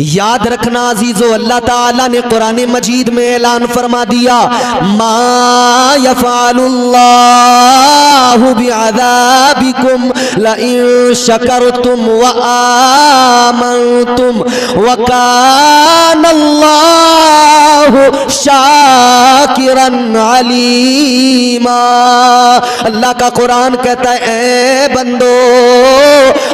याद रखना अजीजो, अल्लाह ताला ने कुरान मजीद में ऐलान फरमा दिया मा यफ़अलुल्लाहु बिअज़ाबिकुम लइन शकरतुम व आमनतुम व कानल्लाहु शाकिरन अलीमा। अल्लाह का कुरान कहता है ए बंदो,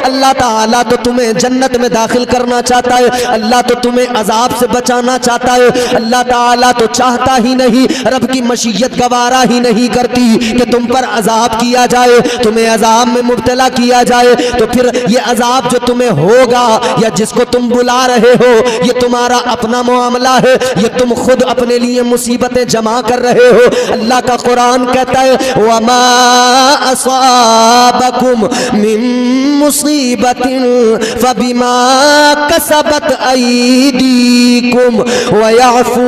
अल्लाह ताला तो तुम्हें जन्नत में दाखिल करना चाहता है, अल्लाह तो तुम्हें अजाब से बचाना चाहता है। अल्लाह ताला तो चाहता ही नहीं, रब की मशीयत गवारा ही नहीं करती कि तुम पर अजाब किया जाए, तुम्हें अजाब में मुब्तला किया जाए। तो फिर ये अजाब जो तुम्हें होगा या जिसको तुम बुला रहे हो ये तुम्हारा अपना मामला है, ये तुम खुद अपने लिए मुसीबतें जमा कर रहे हो। अल्लाह का कुरान कहता है वमा असाबकुम मिन मुसीबतिन फबिमा कसबत अयदीकुम व यअफू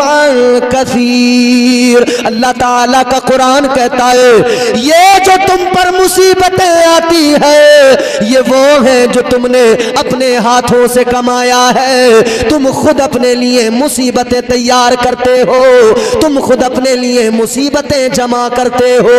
अन कसीर। अल्लाह ताला का कुरान कहता है ये जो तुम पर मुसीबतें आती है ये वो है जो तुमने अपने हाथों से कमाया है। तुम खुद अपने लिए मुसीबतें तैयार करते हो, तुम खुद अपने लिए मुसीबतें जमा करते हो।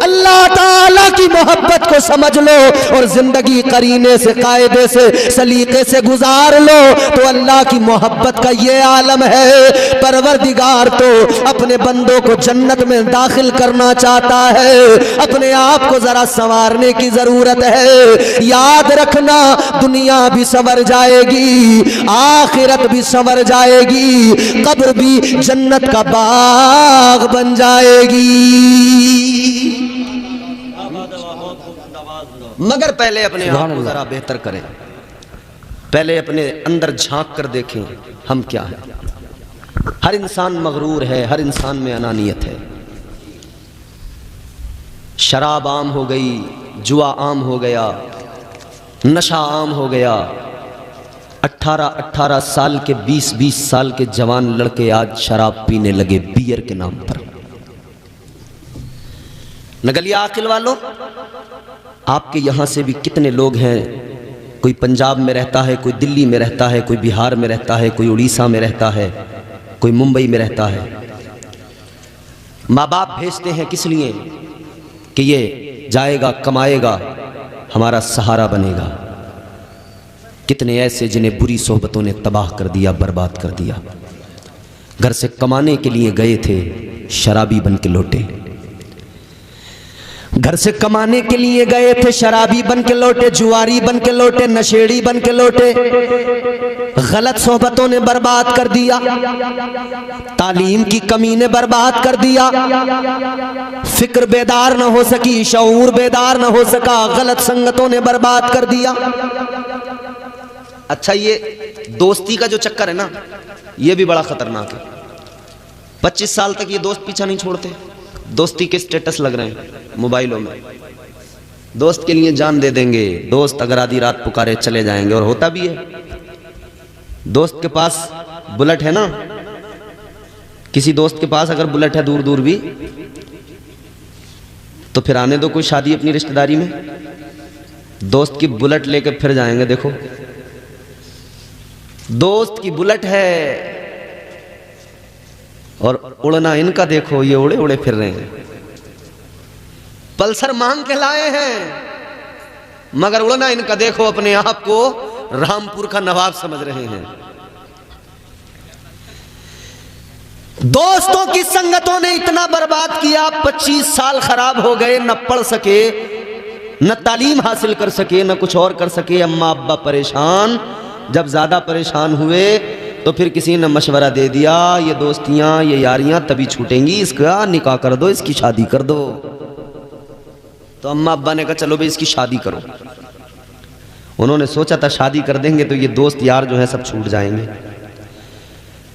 अल्लाह ताला की मोहब्बत को समझ लो और जिंदगी करीने से, कायदे से, सलीके से गुजार लो तो अल्लाह की मोहब्बत का ये आलम है। परवरदिगार तो अपने बंदों को जन्नत में दाखिल करना चाहता है, अपने आप को जरा संवारने की जरूरत है। याद रखना दुनिया भी संवर जाएगी, आखिरत भी संवर जाएगी, कब्र भी जन्नत का बाग बन जाएगी। मगर पहले अपने आप को जरा बेहतर करें, पहले अपने अंदर झांक कर देखें हम क्या है। हर इंसान मगरूर है, हर इंसान में अनानियत है। शराब आम हो गई, जुआ आम हो गया, नशा आम हो गया। 18-18 साल के, 20-20 साल के जवान लड़के आज शराब पीने लगे बियर के नाम पर। नगलिया आकिल वालों, आपके यहां से भी कितने लोग हैं, कोई पंजाब में रहता है, कोई दिल्ली में रहता है, कोई बिहार में रहता है, कोई उड़ीसा में रहता है, कोई मुंबई में रहता है। माँ बाप भेजते हैं किस लिए कि ये जाएगा, कमाएगा, हमारा सहारा बनेगा। कितने ऐसे जिन्हें बुरी सोहबतों ने तबाह कर दिया, बर्बाद कर दिया। घर से कमाने के लिए गए थे, शराबी बन के लौटे। घर से कमाने के लिए गए थे, शराबी बन के लौटे, जुआरी बन के लौटे, नशेड़ी बन के लौटे। गलत सोहबतों ने बर्बाद कर दिया, तालीम की कमी ने बर्बाद कर दिया, फिक्र बेदार न हो सकी, शऊर बेदार न हो सका, गलत संगतों ने बर्बाद कर दिया। अच्छा, ये दोस्ती का जो चक्कर है ना, ये भी बड़ा खतरनाक है। 25 साल तक ये दोस्त पीछा नहीं छोड़ते। दोस्ती के स्टेटस लग रहे हैं मोबाइलों में, दोस्त के लिए जान दे देंगे, दोस्त अगर आधी रात पुकारे चले जाएंगे। और होता भी है। दोस्त के पास बुलेट है ना, किसी दोस्त के पास अगर बुलेट है दूर दूर भी, तो फिर आने दो कोई शादी अपनी रिश्तेदारी में, दोस्त की बुलेट लेके फिर जाएंगे। देखो, दोस्त की बुलेट है और उड़ना इनका देखो, ये उड़े उड़े फिर रहे हैं। पल्सर मांग के लाए हैं, मगर उड़ना इनका देखो, अपने आप को रामपुर का नवाब समझ रहे हैं। दोस्तों की संगतों ने इतना बर्बाद किया, 25 साल खराब हो गए, न पढ़ सके, न तालीम हासिल कर सके, न कुछ और कर सके। अम्मा अब्बा परेशान। जब ज्यादा परेशान हुए तो फिर किसी ने मशवरा दे दिया, ये दोस्तियां, ये यारियां तभी छूटेंगी, इसका निकाह कर दो, इसकी शादी कर दो। तो अम्मा अब्बा ने कहा चलो भाई इसकी शादी करो। उन्होंने सोचा था शादी कर देंगे तो ये दोस्त यार जो है सब छूट जाएंगे।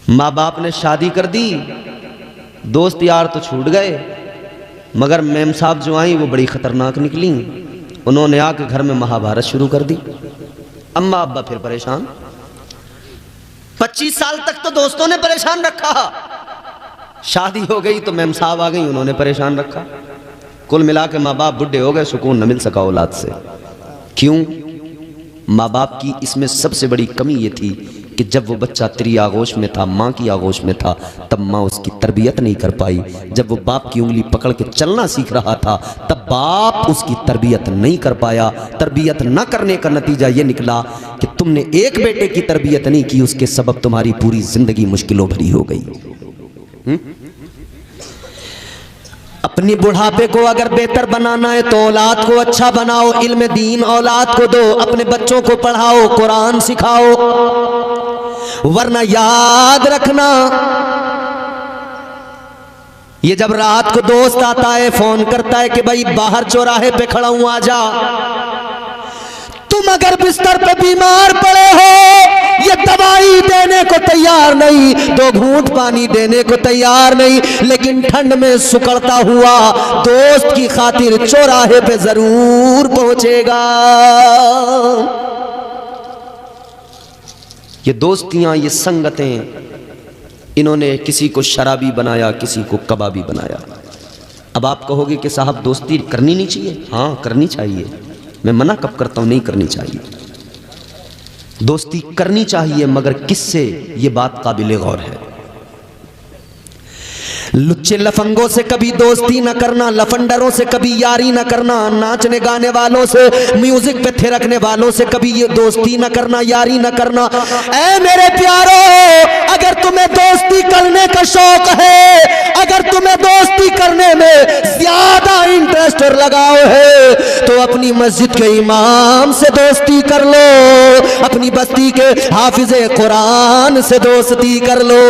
माँ बाप ने शादी कर दी, दोस्त यार तो छूट गए, मगर मेम साहब जो आई वो बड़ी खतरनाक निकली। उन्होंने आके घर में महाभारत शुरू कर दी। अम्मा अब्बा फिर परेशान। 25 साल तक तो दोस्तों ने परेशान रखा, शादी हो गई तो मेम साहब आ गई, उन्होंने परेशान रखा। कुल मिला के माँ बाप बुढ़े हो गए, सुकून न मिल सका औलाद से। क्यों? माँ बाप की इसमें सबसे बड़ी कमी ये थी कि जब वो बच्चा तेरी आगोश में था, माँ की आगोश में था, तब माँ उसकी तरबियत नहीं कर पाई। जब वो बाप की उंगली पकड़ के चलना सीख रहा था, तब बाप उसकी तरबियत नहीं कर पाया। तरबियत न करने का नतीजा ये निकला कि तुमने एक बेटे की तरबियत नहीं की, उसके सबब तुम्हारी पूरी जिंदगी मुश्किलों भरी हो गई। अपनी बुढ़ापे को अगर बेहतर बनाना है तो औलाद को अच्छा बनाओ, इल्म दीन औलाद को दो, अपने बच्चों को पढ़ाओ, कुरान सिखाओ। वरना याद रखना, ये जब रात को दोस्त आता है, फोन करता है कि भाई बाहर चौराहे पे खड़ा हूं, आ जा। तुम अगर बिस्तर पे बीमार पड़े हो, ये दवाई देने को तैयार नहीं, 2 घूंट पानी देने को तैयार नहीं, लेकिन ठंड में सुकड़ता हुआ दोस्त की खातिर चौराहे पे जरूर पहुंचेगा। ये दोस्तियां, ये संगतें, इन्होंने किसी को शराबी बनाया, किसी को कबाबी बनाया। अब आप कहोगे कि साहब दोस्ती करनी नहीं चाहिए। हाँ, करनी चाहिए। मैं मना कब करता हूं, नहीं करनी चाहिए। दोस्ती करनी चाहिए, मगर किससे, ये बात काबिल गौर है। लुच्चे लफंगों से कभी दोस्ती न करना, लफंडरों से कभी यारी न करना, नाचने गाने वालों से, म्यूजिक पे थिरकने वालों से कभी ये दोस्ती न करना, यारी न करना। ऐ मेरे प्यारो, अगर तुम्हें दोस्ती करने का शौक है, अगर तुम्हें दोस्ती करने में ज्यादा इंटरेस्ट और लगाव है, तो अपनी मस्जिद के इमाम से दोस्ती कर लो, अपनी बस्ती के हाफिज़े कुरान से दोस्ती कर लो।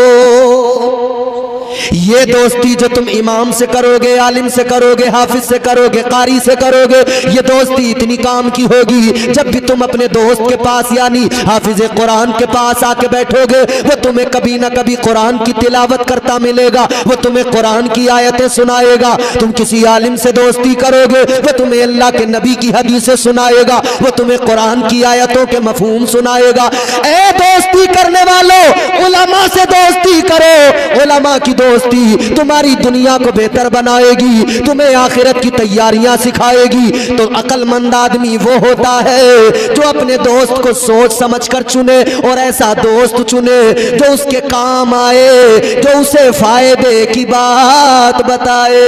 ये दोस्ती जो तुम इमाम से करोगे, आलिम से करोगे, हाफिज से करोगे, कारी से करोगे, ये दोस्ती इतनी काम की होगी। जब भी तुम अपने दोस्त के पास यानी हाफिज कुरान के पास आके बैठोगे, वो तुम्हें कभी ना कभी कुरान की तिलावत करता मिलेगा, वो तुम्हें कुरान की आयतें सुनाएगा। तुम किसी आलिम से दोस्ती करोगे, वो तुम्हें अल्लाह के नबी की हदीसें सुनाएगा, वो तुम्हें कुरान की आयतों के मफहूम सुनाएगा। ए दोस्ती करने वालों, उलमा से दोस्ती करो। उलमा की दोस्ती तुम्हारी दुनिया को बेहतर बनाएगी, तुम्हें आखिरत की तैयारियां सिखाएगी। तो अक्लमंद आदमी वो होता है जो अपने दोस्त को सोच समझकर चुने, और ऐसा दोस्त चुने जो उसके काम आए, जो उसे फायदे की बात बताए।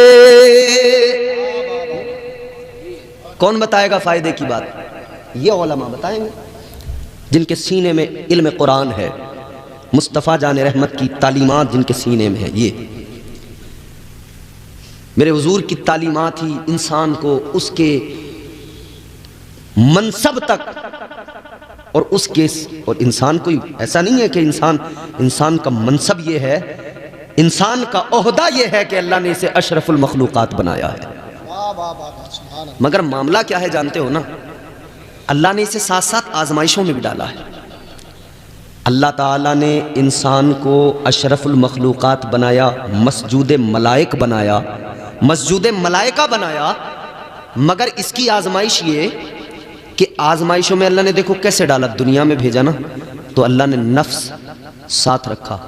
कौन बताएगा फायदे की बात? ये उलमा बताएंगे, जिनके सीने में इल्म कुरान है, मुस्तफ़ा जान रहमत की तालीमात जिनके सीने में है। ये मेरे हुजूर की तालीमात ही इंसान को उसके मनसब तक और उसके और इंसान कोई ऐसा नहीं है कि इंसान का मनसब ये है, इंसान का ओहदा ये है कि अल्लाह ने इसे अशरफुल मखलूकात बनाया है। मगर मामला क्या है जानते हो ना, अल्लाह ने इसे साथ साथ आजमाइशों में भी डाला है। अल्लाह ताला ने इंसान को अशरफुल मखलूकात बनाया, मस्जूद मलाइक बनाया, मस्जूद मलाइका बनाया। मगर इसकी आजमाइश ये कि आजमाइशों में अल्लाह ने देखो कैसे डाला, दुनिया में भेजा ना तो अल्लाह ने नफ्स साथ रखा,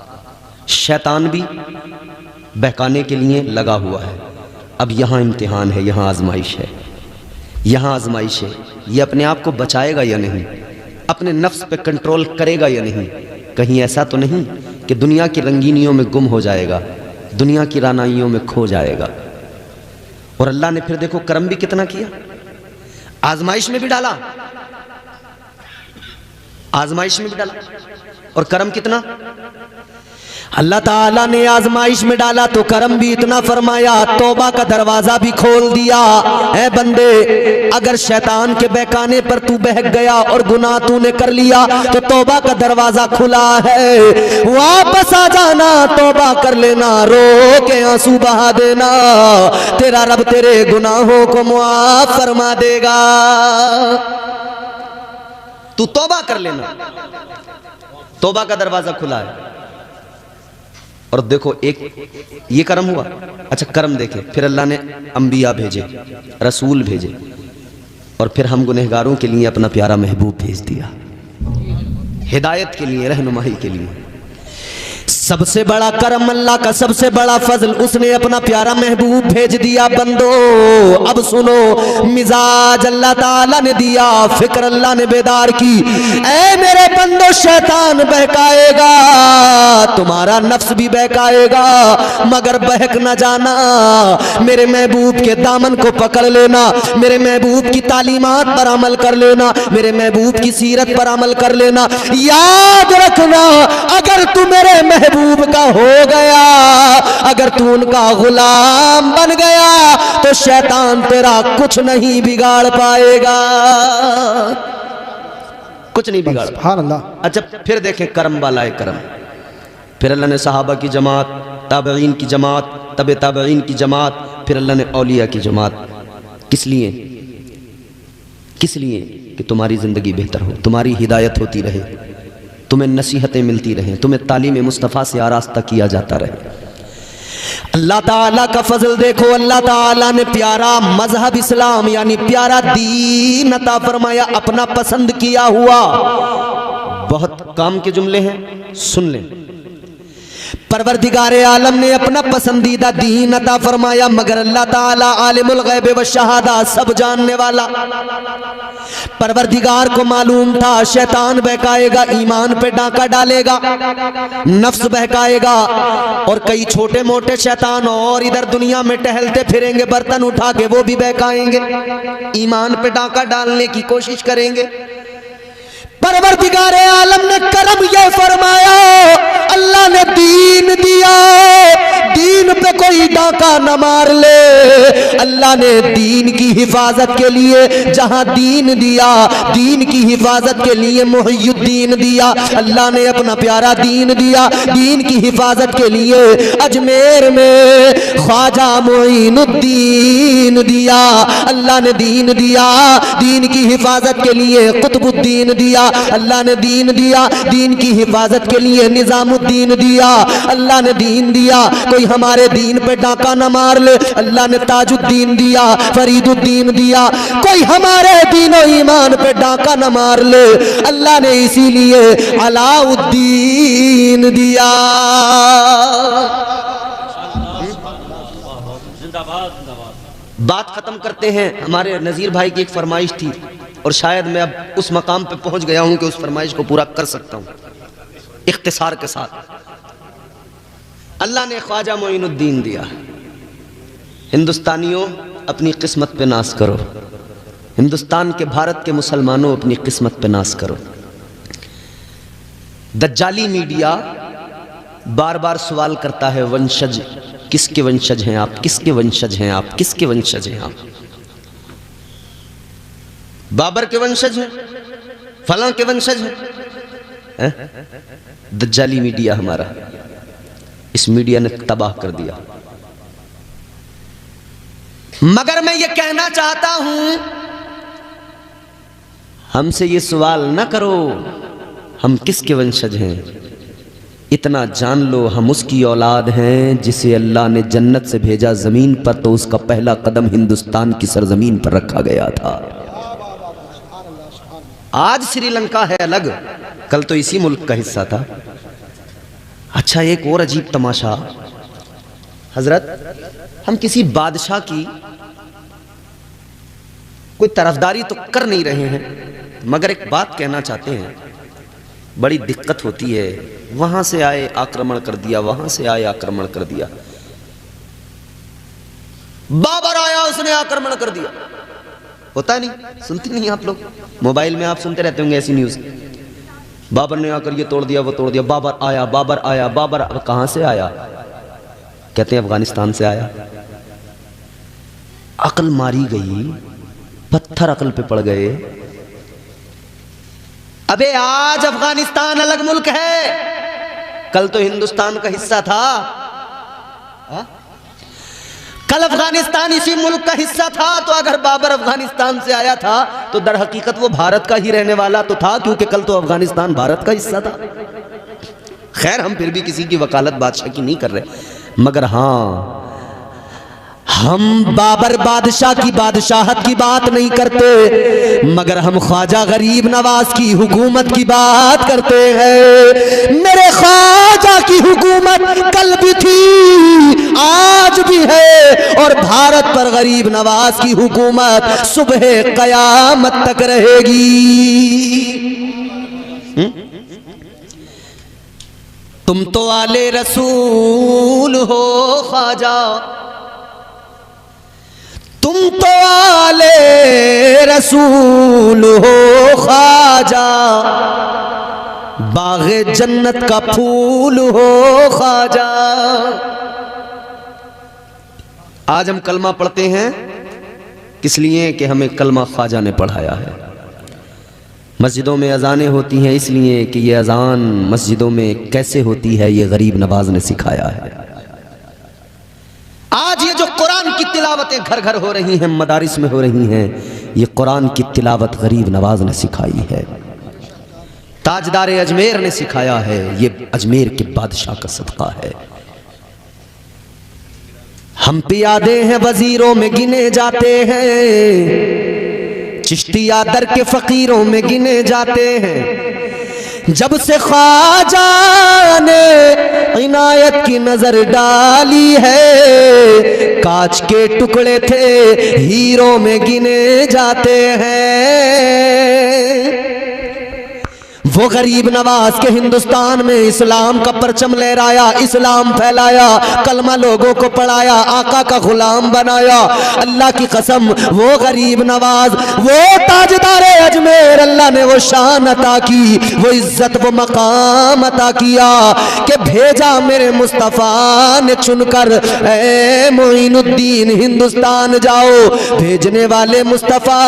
शैतान भी बहकाने के लिए लगा हुआ है। अब यहाँ इम्तिहान है, यहाँ आजमाइश है, यहाँ आजमाइश है। ये अपने आप को बचाएगा या नहीं, अपने नफ्स पे कंट्रोल करेगा या नहीं। कहीं ऐसा तो नहीं कि दुनिया की रंगीनियों में गुम हो जाएगा, दुनिया की रानाइयों में खो जाएगा। और अल्लाह ने फिर देखो करम भी कितना किया, आजमाइश में भी डाला, आजमाइश में भी डाला। और करम कितना, अल्लाह ताला ने आजमाइश में डाला तो करम भी इतना फरमाया, तौबा का दरवाजा भी खोल दिया। ऐ बंदे, अगर शैतान के बहकाने पर तू बहक गया और गुनाह तूने कर लिया तो तौबा का दरवाजा खुला है, वापस आ जाना, तौबा कर लेना, रो के आंसू बहा देना, तेरा रब तेरे गुनाहों को मुआफ फरमा देगा। तू तौबा कर लेना, तौबा का दरवाजा खुला है। और देखो एक ये करम हुआ। अच्छा करम देखे, फिर अल्लाह ने अंबिया भेजे, रसूल भेजे, और फिर हम गुनहगारों के लिए अपना प्यारा महबूब भेज दिया, हिदायत के लिए, रहनुमाई के लिए। सबसे बड़ा करम अल्लाह का, सबसे बड़ा फजल, उसने अपना प्यारा महबूब भेज दिया। बंदो अब सुनो, मिजाज अल्लाह ताला ने दिया, फिक्र अल्लाह ने बेदार की। ऐ मेरे बंदो, शैतान बहकाएगा, तुम्हारा नफ्स भी बहकाएगा, मगर बहक न जाना, मेरे महबूब के दामन को पकड़ लेना, मेरे महबूब की तालीमात पर अमल कर लेना, मेरे महबूब की सीरत पर अमल कर लेना। याद रखना, अगर तू मेरे महबूब का हो गया, अगर तू उनका गुलाम बन गया तो शैतान तेरा कुछ नहीं बिगाड़ पाएगा, कुछ नहीं बिगाड़ पाएगा। अच्छा फिर देखें करम वाला करम। फिर अल्लाह ने सहाबा की जमात, ताबईन की जमात, तबे ताबईन की जमात, फिर अल्लाह ने औलिया की जमात। किस लिए? किस लिए? कि तुम्हारी जिंदगी बेहतर हो, तुम्हारी हिदायत होती रहे, तुम्हें नसीहतें मिलती रहें, तुम्हें तालीम मुस्तफ़ा से आरास्ता किया जाता रहे। अल्लाह ताला का फजल देखो, अल्लाह ताला ने प्यारा मजहब इस्लाम यानी प्यारा दीन अता फरमाया, अपना पसंद किया हुआ। बहुत काम के जुमले हैं, सुन लें। परवरदिगारे आलम ने अपना पसंदीदा दीन अता फरमाया, मगर अल्लाह ताला आलिमुल गैब व शहादा, सब जानने वाला। परवरदिगार को मालूम था शैतान बहकाएगा, ईमान पे डाका डालेगा, नफ्स बहकाएगा, और कई छोटे मोटे शैतान और इधर दुनिया में टहलते फिरेंगे, बर्तन उठा के वो भी बहकाएंगे, ईमान पे डाका डालने की कोशिश करेंगे। परवरदिगारे आलम ने करम ये फरमाया, अल्लाह ने दीन दिया, दीन पे कोई डाका न मार ले। अल्लाह ने दीन की हिफाजत के लिए जहां दीन दिया, दीन की हिफाजत के लिए मुहियुद्दीन दिया। अल्लाह ने अपना प्यारा दीन दिया, दीन की हिफाजत के लिए अजमेर में ख्वाजा मोइनुद्दीन दिया। अल्लाह ने दीन दिया, दीन की हिफाजत के लिए कुतुबुद्दीन दिया। अल्लाह ने दीन दिया, दीन की हिफाजत के लिए निजामुद्दीन दिया। अल्लाह ने दीन दिया, कोई हमारे दीन पे डाका न मार ले। अल्लाह ने ताजुद्दीन दिया, फरीदुद्दीन दिया, कोई हमारे दीन और ईमान पे डाका न मार ले। अल्लाह ने इसीलिए अलाउद्दीन दिया। बात खत्म करते हैं। हमारे नज़ीर भाई की एक फरमाइश थी और शायद मैं अब उस मकाम पे पहुंच गया हूं कि उस फरमाइश को पूरा कर सकता हूं इख्तिसार के साथ। अल्लाह ने ख्वाजा मोइनुद्दीन दिया। हिंदुस्तानियों अपनी किस्मत पे नाज करो, हिंदुस्तान के भारत के मुसलमानों अपनी किस्मत पे नाज करो। दज्जाली मीडिया बार बार सवाल करता है, वंशज, किसके वंशज हैं आप, किसके वंशज हैं आप, किसके वंशज हैं आप? बाबर के वंशज हैं, फलां के वंशज हैं। दज्जाली मीडिया हमारा, इस मीडिया ने तबाह कर दिया। मगर मैं ये कहना चाहता हूं, हमसे ये सवाल न करो हम किसके वंशज हैं, इतना जान लो हम उसकी औलाद हैं जिसे अल्लाह ने जन्नत से भेजा जमीन पर, तो उसका पहला कदम हिंदुस्तान की सरजमीन पर रखा गया था। आज श्रीलंका है अलग, कल तो इसी मुल्क का हिस्सा था। अच्छा, एक और अजीब तमाशा, हजरत, हम किसी बादशाह की कोई तरफदारी तो कर नहीं रहे हैं, मगर एक बात कहना चाहते हैं, बड़ी दिक्कत होती है। वहां से आए आक्रमण कर दिया, वहां से आए आक्रमण कर दिया। बाबर आया, उसने आक्रमण कर दिया। होता नहीं, सुनती नहीं आप लोग? मोबाइल में आप सुनते रहते होंगे ऐसी न्यूज, बाबर ने आकर ये तोड़ दिया, वो तोड़ दिया, बाबर आया, बाबर आया, बाबर। अब कहां से आया? कहते हैं अफगानिस्तान से आया। अकल मारी गई, पत्थर अकल पे पड़ गए। अबे आज अफगानिस्तान अलग मुल्क है, कल तो हिंदुस्तान का हिस्सा था। कल अफगानिस्तान इसी मुल्क का हिस्सा था, तो अगर बाबर अफगानिस्तान से आया था तो दर हकीकत वो भारत का ही रहने वाला तो था, क्योंकि कल तो अफगानिस्तान भारत का हिस्सा था। खैर, हम फिर भी किसी की वकालत बादशाह की नहीं कर रहे, मगर हां, हम बाबर बादशाह की बादशाहत की बात नहीं करते, मगर हम ख्वाजा गरीब नवाज की हुकूमत की बात करते हैं। मेरे ख्वाजा की हुकूमत कल भी थी, आज भी है, और भारत पर गरीब नवाज की हुकूमत सुबह कयामत तक रहेगी। तुम तो आले रसूल हो ख्वाजा, तुम तो आले रसूल हो ख्वाजा, बाग़े जन्नत का फूल हो ख्वाजा। आज हम कलमा पढ़ते हैं किस लिए? कि हमें कलमा ख्वाजा ने पढ़ाया है। मस्जिदों में अजानें होती हैं इसलिए कि ये अजान मस्जिदों में कैसे होती है ये गरीब नवाज ने सिखाया है। आज ये जो कुरान की तिलावतें घर घर हो रही हैं, मदारिस में हो रही हैं, ये कुरान की तिलावत गरीब नवाज ने सिखाई है, ताजदार अजमेर ने सिखाया है, ये अजमेर के बादशाह का सदका है। हम पियादे हैं वजीरों में गिने जाते हैं, चिश्तिया दर के फकीरों में गिने जाते हैं। जब से ख्वाजा ने इनायत की नजर डाली है, कांच के टुकड़े थे हीरों में गिने जाते हैं। वो गरीब नवाज के हिंदुस्तान में इस्लाम का परचम लहराया, इस्लाम फैलाया, कलमा लोगों को पढ़ाया, आका का गुलाम बनाया। अल्लाह की कसम, वो गरीब नवाज, वो ताजदारे अजमेर, अल्लाह ने वो शान अता की, वो इज्जत, वो मकाम अता किया कि भेजा मेरे मुस्तफ़ा ने चुनकर, ए मोइनुद्दीन हिंदुस्तान जाओ। भेजने वाले मुस्तफ़ा,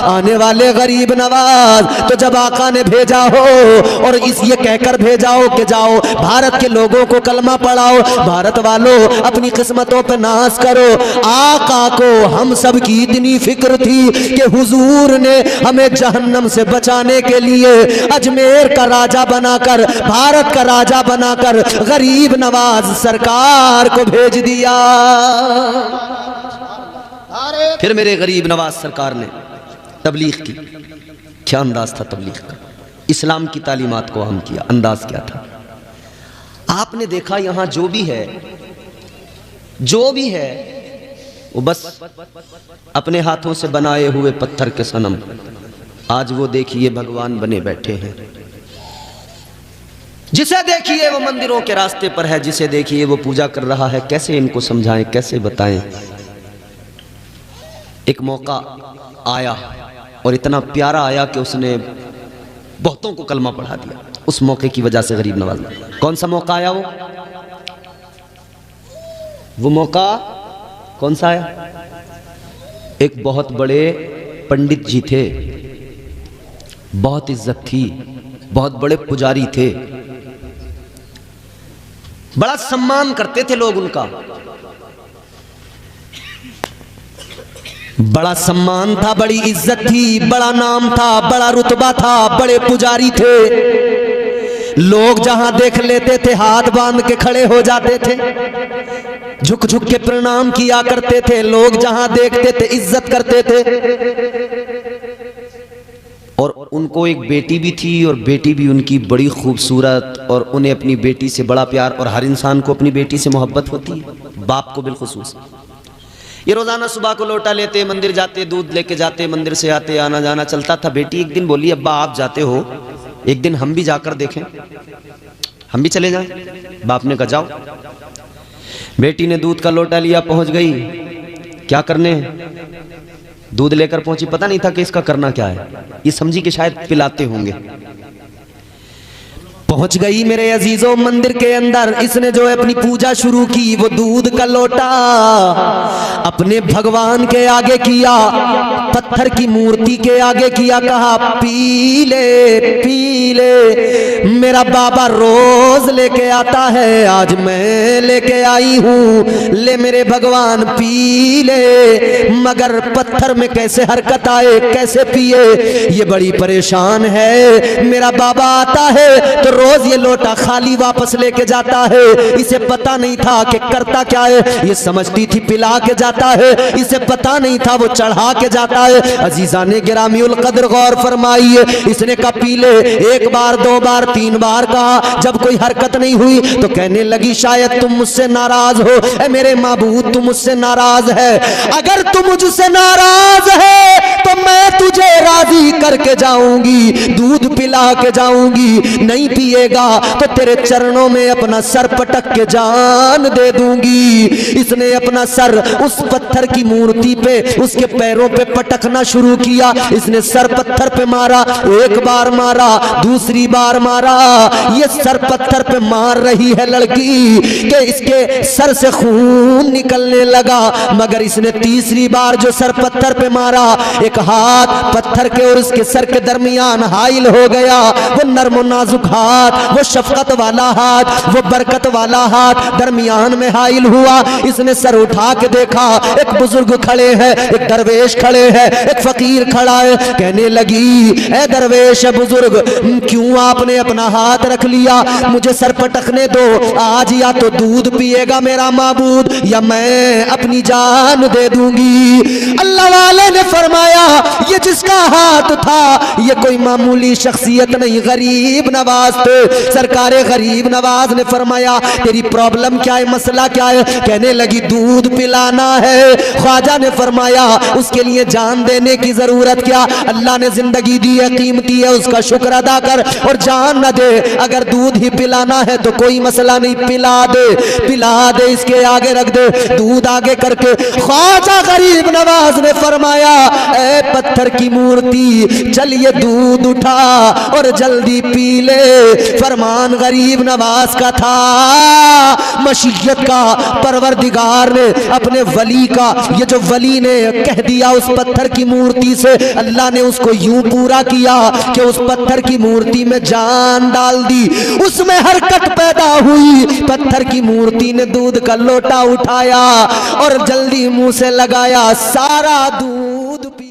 आने वाले गरीब नवाज। तो जब आका ने भेजा हो और इस ये कहकर भेजाओ कि जाओ भारत के लोगों को कलमा पढ़ाओ, भारत वालों अपनी किस्मतों पर नाज करो। आका को हम सब की इतनी फिक्र थी कि हुजूर ने हमें जहन्नम से बचाने के लिए अजमेर का राजा बनाकर, भारत का राजा बनाकर गरीब नवाज सरकार को भेज दिया। फिर मेरे गरीब नवाज सरकार ने तबलीग की। क्या अंदाज था तबलीग का? इस्लाम की तालीमात को हम किया। अंदाज क्या था? आपने देखा यहां जो भी है वो बस अपने हाथों से बनाए हुए पत्थर के सनम, आज वो देखिए भगवान बने बैठे हैं। जिसे देखिए वो मंदिरों के रास्ते पर है, जिसे देखिए वो पूजा कर रहा है। कैसे इनको समझाएं, कैसे बताएं? एक मौका आया और इतना प्यारा आया कि उसने बहुतों को कलमा पढ़ा दिया। उस मौके की वजह से गरीब नवाज, कौन सा मौका आया वो? वो मौका कौन सा आया? एक बहुत बड़े पंडित जी थे, बहुत इज्जत थी, बहुत बड़े पुजारी थे, बड़ा सम्मान करते थे लोग उनका, बड़ा सम्मान था, बड़ी इज्जत थी, बड़ा नाम था, बड़ा रुतबा था, बड़े पुजारी थे। लोग जहां देख लेते थे हाथ बांध के खड़े हो जाते थे, झुक झुक के प्रणाम किया करते थे। लोग जहां देखते थे इज्जत करते थे। और उनको एक बेटी भी थी, और बेटी भी उनकी बड़ी खूबसूरत, और उन्हें अपनी बेटी से बड़ा प्यार, और हर इंसान को अपनी बेटी से मोहब्बत होती है, बाप को बिलखुसूस। ये रोजाना सुबह को लोटा लेते, मंदिर जाते, दूध लेके जाते, मंदिर से आते, आना जाना चलता था। बेटी एक दिन बोली, अब्बा आप जाते हो, एक दिन हम भी जाकर देखें, हम भी चले जाएं। बाप ने कहा जाओ। बेटी ने दूध का लोटा लिया, पहुंच गई। क्या करने? दूध लेकर पहुंची, पता नहीं था कि इसका करना क्या है, ये समझी कि शायद पिलाते होंगे। पहुंच गई मेरे अजीजों मंदिर के अंदर। इसने जो है अपनी पूजा शुरू की, वो दूध का लोटा अपने भगवान के आगे किया, पत्थर की मूर्ति के आगे किया, कहा पी ले पी ले, मेरा बाबा रोज लेके आता है, आज मैं लेके आई हूं, ले मेरे भगवान पी ले। मगर पत्थर में कैसे हरकत आए, कैसे पिए, ये बड़ी परेशान है। मेरा बाबा आता है तो रोज ये लोटा खाली वापस लेके जाता है। इसे पता नहीं था कि करता क्या है, ये समझती थी पिला के जाता है, इसे पता नहीं था वो चढ़ा के जाता है। अजीजा ने गिरामीउल कद्र गौर फरमाइए, इसने कहा पी ले, एक बार, दो बार, तीन बार कहा। जब कोई हरकत नहीं हुई तो कहने लगी शायद तुम मुझसे नाराज हो। ऐ मेरे माबूद, तू मुझसे नाराज है, अगर तू मुझसे नाराज है तो मैं तुझे राजी करके जाऊंगी, दूध पिला के जाऊंगी। नहीं पिएगा तो तेरे चरणों में अपना सर पटक के जान दे दूंगी। इसने अपना सर उस पत्थर की मूर्ति पे, उसके पैरों पे पटकना शुरू किया। इसने सर पत्थर पे मारा, एक बार मारा, दूसरी बार मारा। ये सर पत्थर पे मार रही है लड़की कि इसके सर से खून निकलने लगा। मगर इसने तीसरी बार जो सर पत्थर पे मारा, एक हाथ पत्थर के और उसके सर के दरमियान हाइल हो गया। वो नर्म नाजुक हाथ, वो शफकत वाला हाथ, वो बरकत वाला हाथ दरमियान में हाइल हुआ। इसने सर उठा के देखा, एक बुजुर्ग खड़े हैं, एक दरवेश खड़े हैं, एक फकीर खड़ा है। कहने लगी ए दरवेश बुजुर्ग, क्यों आपने अपना हाथ रख लिया? मुझे सर पटकने दो, आज या तो दूध पिएगा मेरा माबूद, या मैं अपनी जान दे दूंगी। अल्लाह वाले ने फरमाया ये जिसका हाथ था ये कोई मामूली शख्सियत नहीं, गरीब नवाज थे। सरकारे गरीब नवाज ने फरमाया तेरी प्रॉब्लम क्या है, मसला क्या है? कहने लगी दूध पिलाना है। ख्वाजा ने फरमाया उसके लिए जान देने की जरूरत क्या, अल्लाह ने जिंदगी दी है, कीमती है, उसका शुक्र अदा कर और जान न दे। अगर दूध ही पिलाना है तो कोई मसला नहीं, पिला दे, पिला दे, इसके आगे रख दे। दूध आगे करके ख्वाजा गरीब नवाज ने फरमाया ए पत्थर की मूर्ति, चल ये दूध उठा और जल्दी पी ले। फरमान गरीब नवाज का था, मशीयत का, परवरदिगार ने अपने वली का, ये जो वली ने कह दिया उस पत्थर की मूर्ति से, अल्लाह ने उसको यूं पूरा किया कि उस पत्थर की मूर्ति में जान डाल दी, उसमें हरकत पैदा हुई। पत्थर की मूर्ति ने दूध का लोटा उठाया और जल्दी मुंह से लगाया, सारा दूध पी